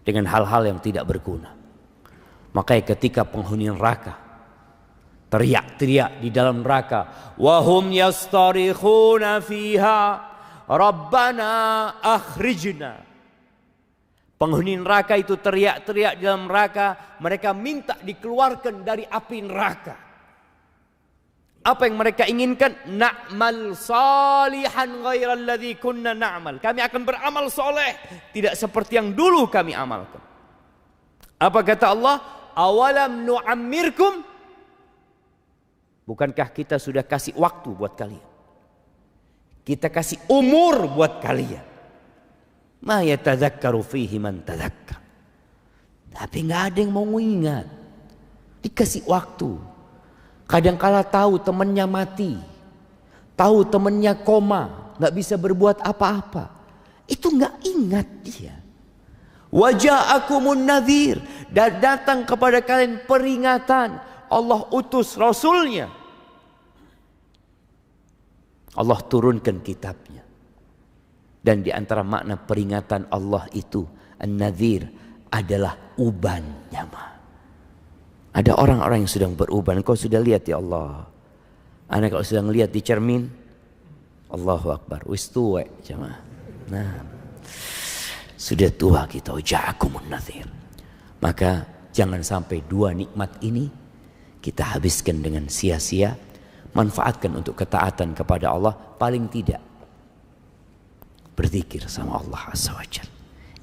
dengan hal-hal yang tidak berguna. Makanya ketika penghuni neraka teriak-teriak di dalam neraka, wahum yastarikhuna fiha rabbana akhrijna. Penghuni neraka itu teriak-teriak di dalam neraka, mereka minta dikeluarkan dari api neraka. Apa yang mereka inginkan? Na'mal salihan ghairal ladzi kunna na'mal. Kami akan beramal soleh, tidak seperti yang dulu kami amalkan. Apa kata Allah? Awalam nu'ammirkum? Bukankah kita sudah kasih waktu buat kalian? Kita kasih umur buat kalian. Ma yatadzakkaru fihi man tadzakkar. Tapi nggak ada yang mau ingat. Dikasih waktu. Kadangkala tahu temannya mati, tahu temannya koma, nggak bisa berbuat apa-apa. Itu nggak ingat dia. Waja'akumun nadhir, dan datang kepada kalian peringatan. Allah utus Rasulnya. Allah turunkan kitabnya. Dan di antara makna peringatan Allah itu, an-nadhir adalah uban, jamaah. Ada orang-orang yang sedang beruban. Kau sudah lihat ya Allah. Anak kalau sedang lihat di cermin, Allahu Akbar, wis tua jamaah. Nah, sudah tua kita. Ja'akumun nadhir. Maka jangan sampai dua nikmat ini kita habiskan dengan sia-sia. Manfaatkan untuk ketaatan kepada Allah. Paling tidak berzikir sama Allah Azza wa Jalla.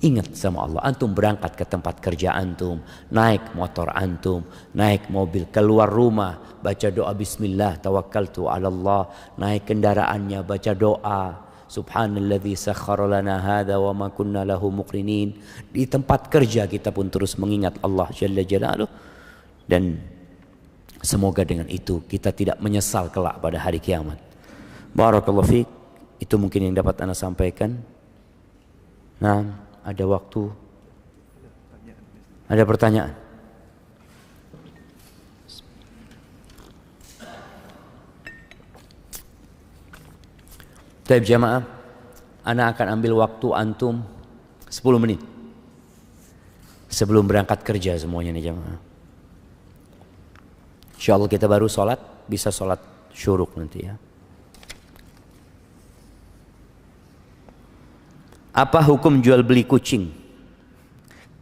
Ingat sama Allah. Antum berangkat ke tempat kerja antum, naik motor antum, naik mobil, keluar rumah, baca doa bismillah tawakkaltu ala Allah. Naik kendaraannya, baca doa subhanalladzi sakhkhara lana hadza wa ma kunna lahu muqrinin. Di tempat kerja kita pun terus mengingat Allah Jalla Jalaluh. Dan semoga dengan itu kita tidak menyesal kelak pada hari kiamat. Barakallahu fiik. Itu mungkin yang dapat Anda sampaikan. Nah, ada waktu. Ada pertanyaan? Baik jamaah, Ana akan ambil waktu antum 10 menit sebelum berangkat kerja semuanya nih jamaah. Insyaallah kita baru sholat, bisa sholat syuruk nanti ya. Apa hukum jual beli kucing?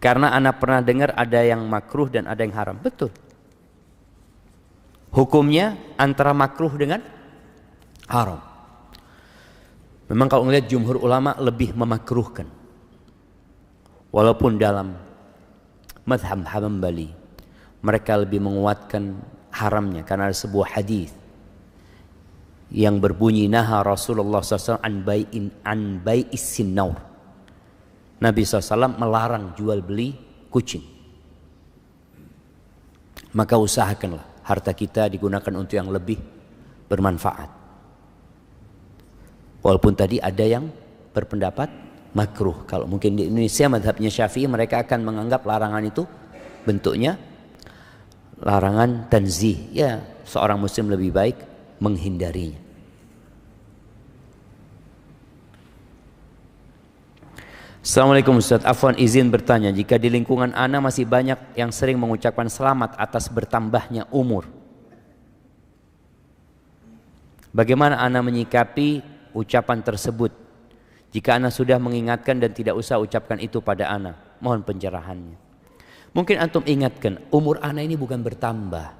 Karena anak pernah dengar ada yang makruh dan ada yang haram. Betul. Hukumnya antara makruh dengan haram. Memang kalau melihat jumhur ulama lebih memakruhkan. Walaupun dalam mazhab Hambali mereka lebih menguatkan haramnya karena ada sebuah hadis yang berbunyi naha Rasulullah SAW an bai'is sinnaur. Nabi SAW melarang jual beli kucing. Maka usahakanlah harta kita digunakan untuk yang lebih bermanfaat. Walaupun tadi ada yang berpendapat makruh. Kalau mungkin di Indonesia mazhabnya Syafi'i, mereka akan menganggap larangan itu bentuknya larangan tanzih. Ya, seorang muslim lebih baik menghindarinya. Assalamualaikum Ustaz, afwan izin bertanya, jika di lingkungan ana masih banyak yang sering mengucapkan selamat atas bertambahnya umur, bagaimana ana menyikapi ucapan tersebut? Jika ana sudah mengingatkan dan tidak usah ucapkan itu pada ana, mohon pencerahannya. Mungkin antum ingatkan, umur ana ini bukan bertambah,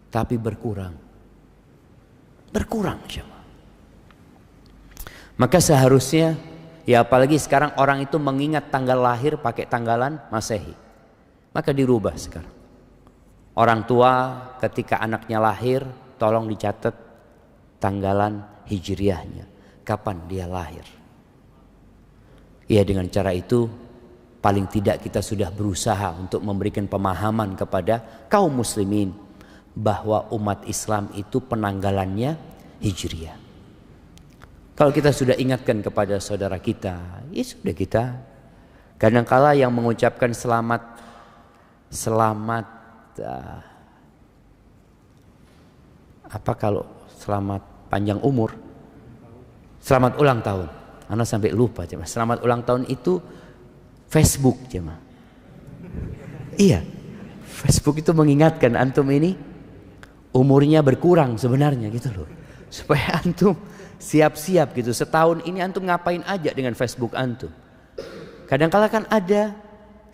tapi berkurang. Berkurang coba. Maka seharusnya, ya apalagi sekarang orang itu mengingat tanggal lahir pakai tanggalan Masehi. Maka dirubah sekarang. Orang tua ketika anaknya lahir, tolong dicatat tanggalan hijriahnya. Kapan dia lahir. Ya, dengan cara itu paling tidak kita sudah berusaha untuk memberikan pemahaman kepada kaum muslimin bahwa umat Islam itu penanggalannya Hijriah. Kalau kita sudah ingatkan kepada saudara kita, ya sudah, kita kadangkala yang mengucapkan selamat apa kalau selamat panjang umur, selamat ulang tahun. Anak sampai lupa cuma selamat ulang tahun itu Facebook cuma. Iya, Facebook itu mengingatkan antum ini umurnya berkurang sebenarnya gitu loh, supaya antum siap-siap gitu. Setahun ini antum ngapain aja dengan Facebook antum? Kadang-kala kan ada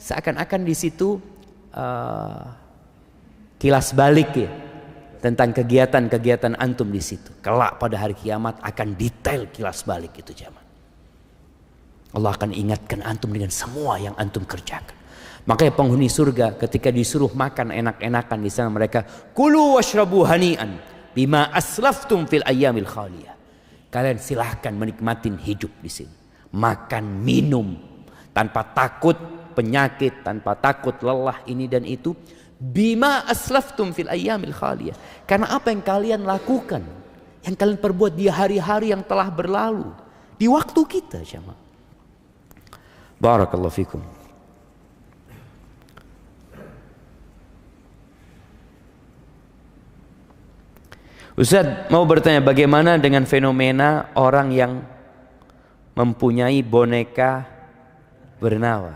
seakan-akan di situ kilas balik ya tentang kegiatan-kegiatan antum di situ. Kelak pada hari kiamat akan detail kilas balik itu jamaah. Allah akan ingatkan antum dengan semua yang antum kerjakan. Makanya penghuni surga ketika disuruh makan enak-enakan di sana mereka kulu washrabu hani'an bima aslaftum fil ayyamil khaliyah. Kalian silahkan menikmatin hidup di sini. Makan, minum tanpa takut penyakit, tanpa takut lelah ini dan itu. Bima aslaftum fil ayyamil khaliyah. Karena apa yang kalian lakukan, yang kalian perbuat di hari-hari yang telah berlalu, di waktu kita jemaah. Barakallahu fikum. Ustaz mau bertanya, bagaimana dengan fenomena orang yang mempunyai boneka bernyawa?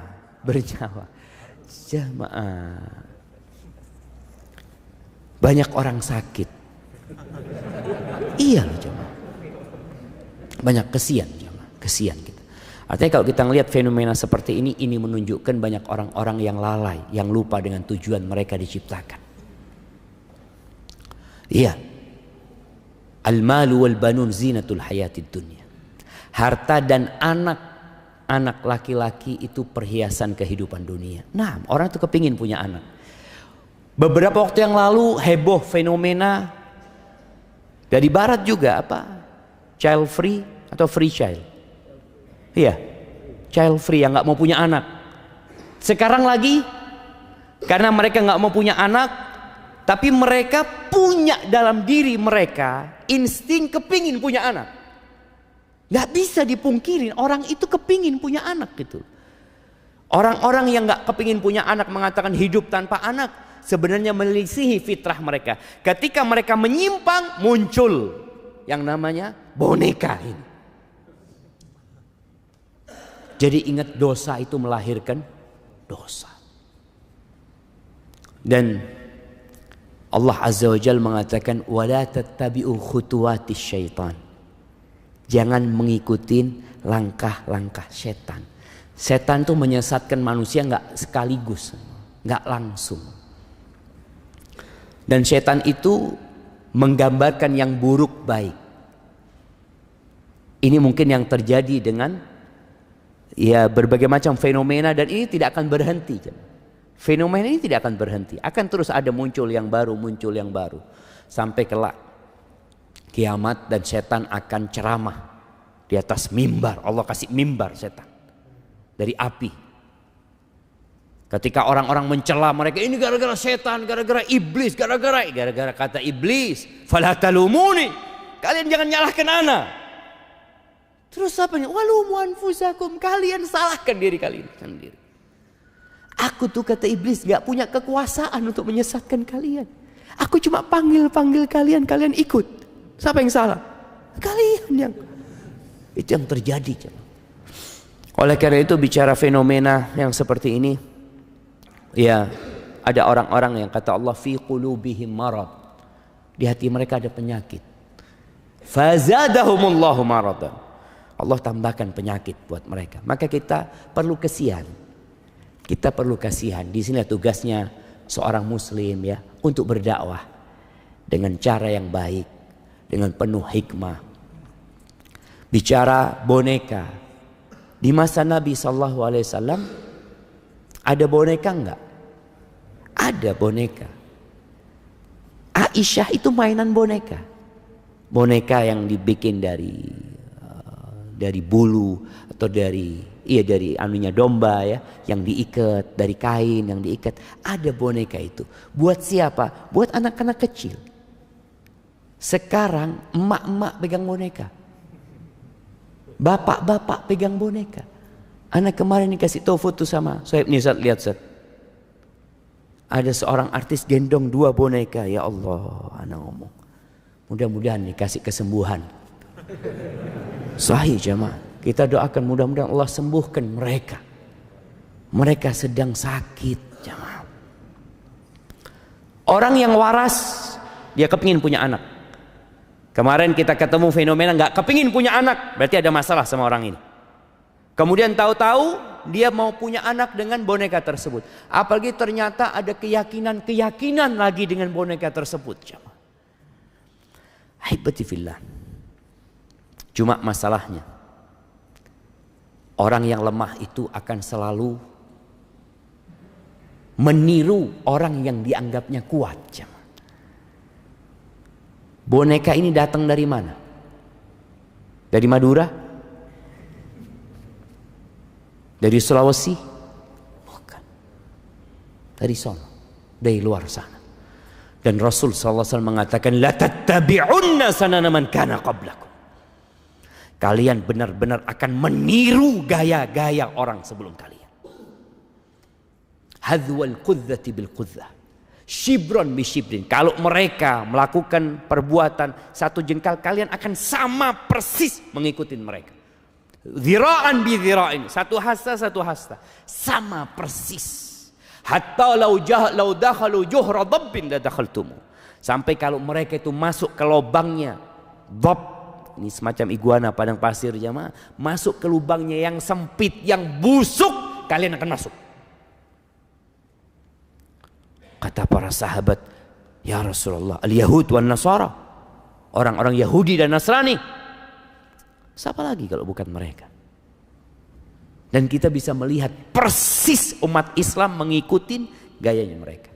Jamaah, banyak orang sakit. Iya loh jamaah. Banyak kesian jamaah, kesian kita. Artinya kalau kita melihat fenomena seperti ini menunjukkan banyak orang-orang yang lalai, yang lupa dengan tujuan mereka diciptakan. Iya. Al-malu wal banun zinatul hayatid dunya. Harta dan anak laki-laki itu perhiasan kehidupan dunia. Nah, orang itu kepingin punya anak. Beberapa waktu yang lalu heboh fenomena dari barat juga apa? Child free atau free child. Iya, child free yang nggak mau punya anak. Sekarang lagi karena mereka nggak mau punya anak, tapi mereka punya dalam diri mereka insting kepingin punya anak. Nggak bisa dipungkirin orang itu kepingin punya anak gitu. Orang-orang yang nggak kepingin punya anak mengatakan hidup tanpa anak sebenarnya melisihi fitrah mereka. Ketika mereka menyimpang muncul yang namanya boneka ini. Jadi ingat, dosa itu melahirkan dosa. Dan Allah Azza wa Jalla mengatakan wala tattabi'u khutuwatis syaitan. Jangan mengikuti langkah-langkah setan. Setan itu menyesatkan manusia nggak sekaligus, nggak langsung. Dan setan itu menggambarkan yang buruk baik. Ini mungkin yang terjadi dengan ya berbagai macam fenomena, dan ini tidak akan berhenti. Fenomena ini tidak akan berhenti, akan terus ada muncul yang baru, sampai kelak kiamat dan setan akan ceramah di atas mimbar. Allah kasih mimbar setan dari api. Ketika orang-orang mencela mereka, ini gara-gara setan, gara-gara iblis, gara-gara kata iblis, fala talumuni, kalian jangan nyalahkan ana. Terus apa nih? Walumu anfusakum, kalian salahkan diri kalian sendiri. Aku tuh kata iblis gak punya kekuasaan untuk menyesatkan kalian. Aku cuma panggil kalian, kalian ikut. Siapa yang salah? Kalian yang. Itu yang terjadi. Oleh karena itu bicara fenomena yang seperti ini, ya ada orang-orang yang kata Allah fi qulubihim marad. Di hati mereka ada penyakit. Fazadahumullahu maradan. Allah tambahkan penyakit buat mereka. Maka kita perlu kasihan. Kita perlu kasihan. Di sini tugasnya seorang muslim ya untuk berdakwah dengan cara yang baik, dengan penuh hikmah. Bicara boneka. Di masa Nabi SAW ada boneka enggak? Ada boneka. Aisyah itu mainan boneka. Boneka yang dibikin dari bulu atau dari Iya, dari anunya domba ya, yang diikat, dari kain yang diikat. Ada boneka itu. Buat siapa? Buat anak-anak kecil. Sekarang emak-emak pegang boneka. Bapak-bapak pegang boneka. Anak kemarin dikasih tahu foto sama Soeb nih, Ustaz, lihat Ustaz. Ada seorang artis gendong 2 boneka. Ya Allah, anak ngomong. Mudah-mudahan dikasih kesembuhan. Sahih jamaah. Kita doakan mudah-mudahan Allah sembuhkan mereka. Mereka sedang sakit jamaah. Orang yang waras, dia kepingin punya anak. Kemarin kita ketemu fenomena nggak kepingin punya anak, berarti ada masalah sama orang ini. Kemudian tahu-tahu dia mau punya anak dengan boneka tersebut. Apalagi ternyata ada keyakinan lagi dengan boneka tersebut jamaah. Haibati fillah. Cuma masalahnya, orang yang lemah itu akan selalu meniru orang yang dianggapnya kuat. Boneka ini datang dari mana? Dari Madura? Dari Sulawesi? Bukan. Dari sono, dari luar sana. Dan Rasul SAW mengatakan, la tattabi'unna sanana man kana qablakum. Kalian benar-benar akan meniru gaya-gaya orang sebelum kalian. Hadwal qudzati bil qudzah, shibron bi shibrin. Kalau mereka melakukan perbuatan 1 jengkal, kalian akan sama persis mengikuti mereka. Dhira'an bi dhira'in, 1 hasta 1 hasta, sama persis. Hatta law dakhalu juhra dabbin la dakhaltumu. Sampai kalau mereka itu masuk ke lubangnya dhab, ini semacam iguana padang pasir jamaah, masuk ke lubangnya yang sempit, yang busuk, kalian akan masuk. Kata para sahabat, ya Rasulullah, al-Yahud wan Nasara, orang-orang Yahudi dan Nasrani, siapa lagi kalau bukan mereka? Dan kita bisa melihat persis umat Islam mengikuti gayanya mereka.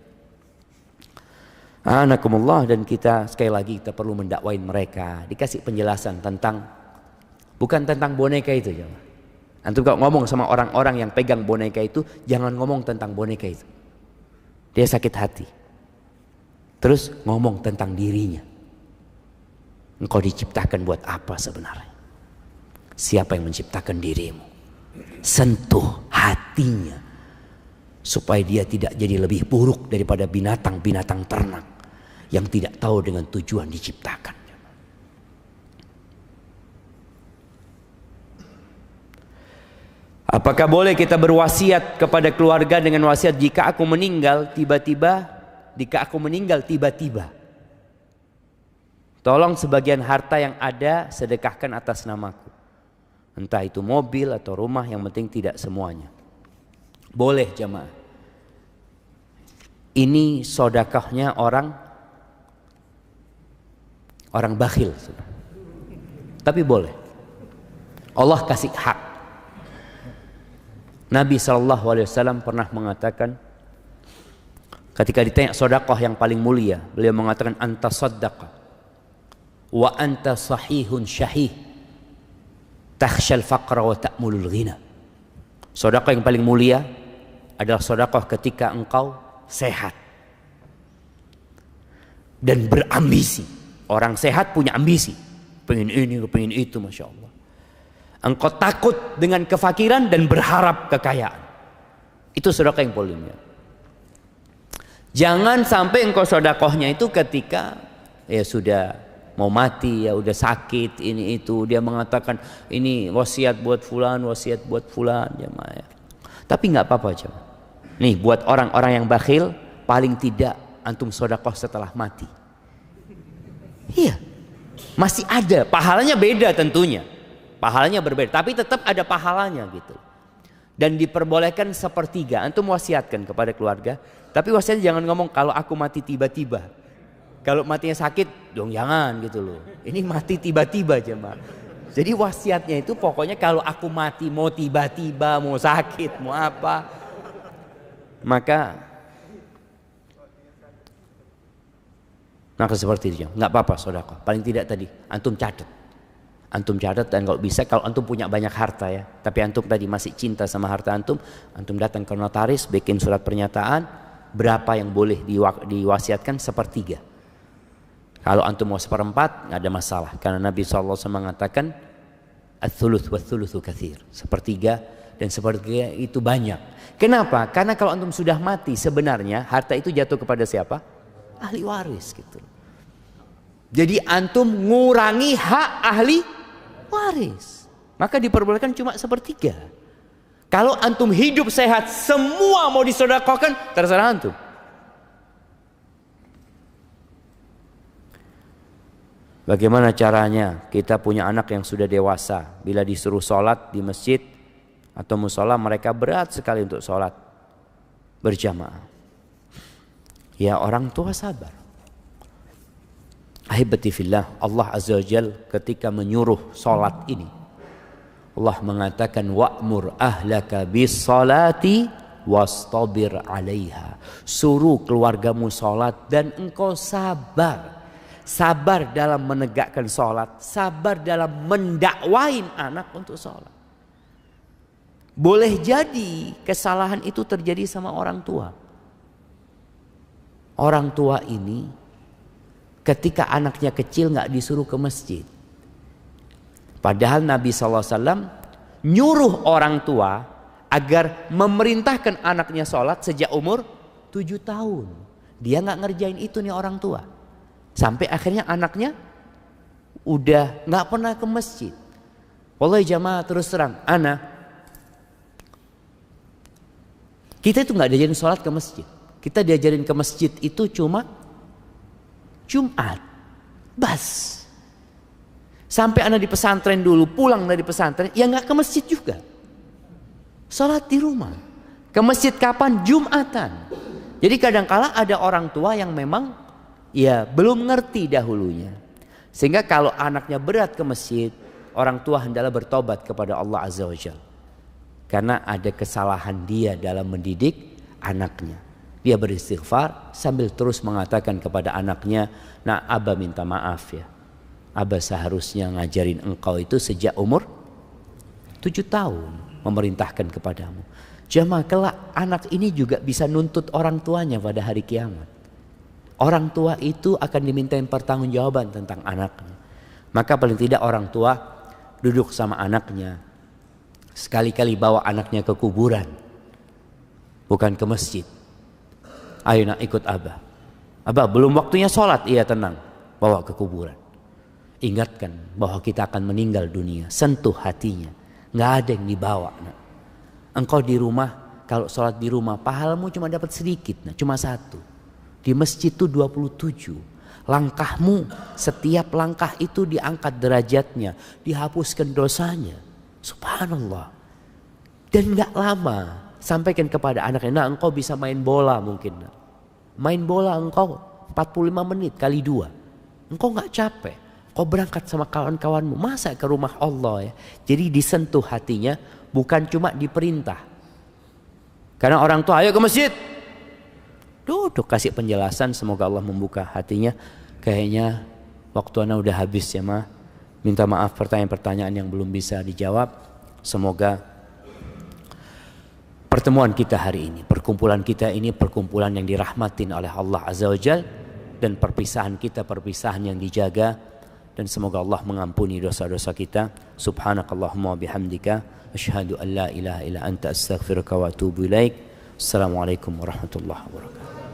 Anakumullah, dan kita sekali lagi kita perlu mendakwain mereka, dikasih penjelasan tentang, bukan tentang boneka itu ya. Antum kalau ngomong sama orang-orang yang pegang boneka itu, jangan ngomong tentang boneka itu. Dia sakit hati. Terus ngomong tentang dirinya. Engkau diciptakan buat apa sebenarnya? Siapa yang menciptakan dirimu? Sentuh hatinya supaya dia tidak jadi lebih buruk daripada binatang-binatang ternak yang tidak tahu dengan tujuan diciptakan. Apakah boleh kita berwasiat kepada keluarga dengan wasiat, jika aku meninggal tiba-tiba, tolong sebagian harta yang ada sedekahkan atas namaku. Entah itu mobil atau rumah, yang penting tidak semuanya. Boleh jamaah. Ini sedekahnya orang bakhil. Tapi boleh. Allah kasih hak. Nabi SAW pernah mengatakan, ketika ditanya sedekah yang paling mulia, beliau mengatakan, anta saddaqa wa anta sahihun syahih takhshal faqra wa ta'mulul ghina. Sedekah yang paling mulia adalah sedekah ketika engkau sehat dan berambisi. Orang sehat punya ambisi, pengen ini, pengen itu, masya Allah. Engkau takut dengan kefakiran dan berharap kekayaan. Itu sedekah yang paling mulia. Jangan sampai engkau sedekahnya itu ketika ya sudah mau mati, ya udah sakit ini itu, dia mengatakan ini wasiat buat fulan, wasiat buat fulan, jemaah ya. Tapi nggak apa-apa jemaah. Nih buat orang-orang yang bakhil, paling tidak antum sedekah setelah mati. Iya, masih ada pahalanya, beda tentunya, pahalanya berbeda, tapi tetap ada pahalanya gitu. Dan diperbolehkan 1/3, antum wasiatkan kepada keluarga, tapi wasiatnya jangan ngomong kalau aku mati tiba-tiba. Kalau matinya sakit, dong jangan gitu loh. Ini mati tiba-tiba jemaah. Jadi wasiatnya itu pokoknya kalau aku mati mau tiba-tiba, mau sakit, mau apa, maka seperti itu. Nggak apa-apa sedekah. Paling tidak tadi antum catat. Antum catat, dan kalau bisa, kalau antum punya banyak harta ya, tapi antum tadi masih cinta sama harta antum datang ke notaris, bikin surat pernyataan berapa yang boleh diwasiatkan, sepertiga. Kalau antum mau seperempat nggak ada masalah, karena Nabi SAW mengatakan ats-tsuluts waats-tsulutsu katsir, sepertiga dan sepertiga itu banyak. Kenapa? Karena kalau antum sudah mati, sebenarnya harta itu jatuh kepada siapa? Ahli waris gitu. Jadi antum ngurangi hak ahli waris, maka diperbolehkan cuma sepertiga. Kalau antum hidup sehat, semua mau disedekahkan, terserah antum. Bagaimana caranya? Kita punya anak yang sudah dewasa, bila disuruh sholat di masjid atau musola, mereka berat sekali untuk sholat berjamaah. Ya, orang tua sabar. Ahibati fillah, Allah Azza wa Jal ketika menyuruh sholat ini, Allah mengatakan wa'mur ahlaka bis salati wastabir 'alaiha. Suruh keluargamu sholat dan engkau sabar. Sabar dalam menegakkan sholat, sabar dalam mendakwain anak untuk sholat. Boleh jadi kesalahan itu terjadi sama orang tua. Orang tua ini ketika anaknya kecil nggak disuruh ke masjid. Padahal Nabi SAW nyuruh orang tua agar memerintahkan anaknya sholat sejak umur 7 tahun. Dia nggak ngerjain itu nih orang tua. Sampai akhirnya anaknya udah nggak pernah ke masjid. Wallahi jamaah, terus terang, kita itu nggak diajarin sholat ke masjid. Kita diajarin ke masjid itu cuma Jumat, bas. Sampai anak di pesantren dulu, pulang dari pesantren, ya nggak ke masjid juga. Sholat di rumah. Ke masjid kapan? Jumatan. Jadi kadangkala ada orang tua yang memang ya belum ngerti dahulunya. Sehingga kalau anaknya berat ke masjid, orang tua hendaklah bertobat kepada Allah Azza wa Jalla. Karena ada kesalahan dia dalam mendidik anaknya. Dia beristighfar sambil terus mengatakan kepada anaknya, "Nah, Abah minta maaf ya. Abah seharusnya ngajarin engkau itu sejak umur 7 tahun, memerintahkan kepadamu." Jamaah, kelak anak ini juga bisa nuntut orang tuanya pada hari kiamat. Orang tua itu akan dimintain pertanggungjawaban tentang anaknya. Maka paling tidak orang tua duduk sama anaknya, sekali-kali bawa anaknya ke kuburan, bukan ke masjid. Ayo nak, ikut Abah. Abah belum waktunya sholat. Iya, tenang, bawa ke kuburan. Ingatkan bahwa kita akan meninggal dunia. Sentuh hatinya. Nggak ada yang dibawa nak. Engkau di rumah, kalau sholat di rumah pahalamu cuma dapat sedikit nak, cuma 1. Di masjid itu 27. Langkahmu, setiap langkah itu diangkat derajatnya, dihapuskan dosanya. Subhanallah. Dan gak lama, sampaikan kepada anaknya, nah engkau bisa main bola mungkin. Main bola engkau 45 menit kali 2. Engkau gak capek. Engkau berangkat sama kawan-kawanmu. Masa ke rumah Allah ya. Jadi disentuh hatinya, bukan cuma diperintah. Karena orang tua, ayo ke masjid. Duduk kasih penjelasan, semoga Allah membuka hatinya. Kayaknya waktu ana udah habis ya ma. Minta maaf pertanyaan-pertanyaan yang belum bisa dijawab. Semoga pertemuan kita hari ini, perkumpulan kita ini perkumpulan yang dirahmatin oleh Allah Azza wa Jal, dan perpisahan kita perpisahan yang dijaga, dan semoga Allah mengampuni dosa-dosa kita. Subhanakallahumma bihamdika asyhadu an la ilaha illa anta astaghfiruka wa atubu ilaik. Assalamualaikum warahmatullahi wabarakatuh.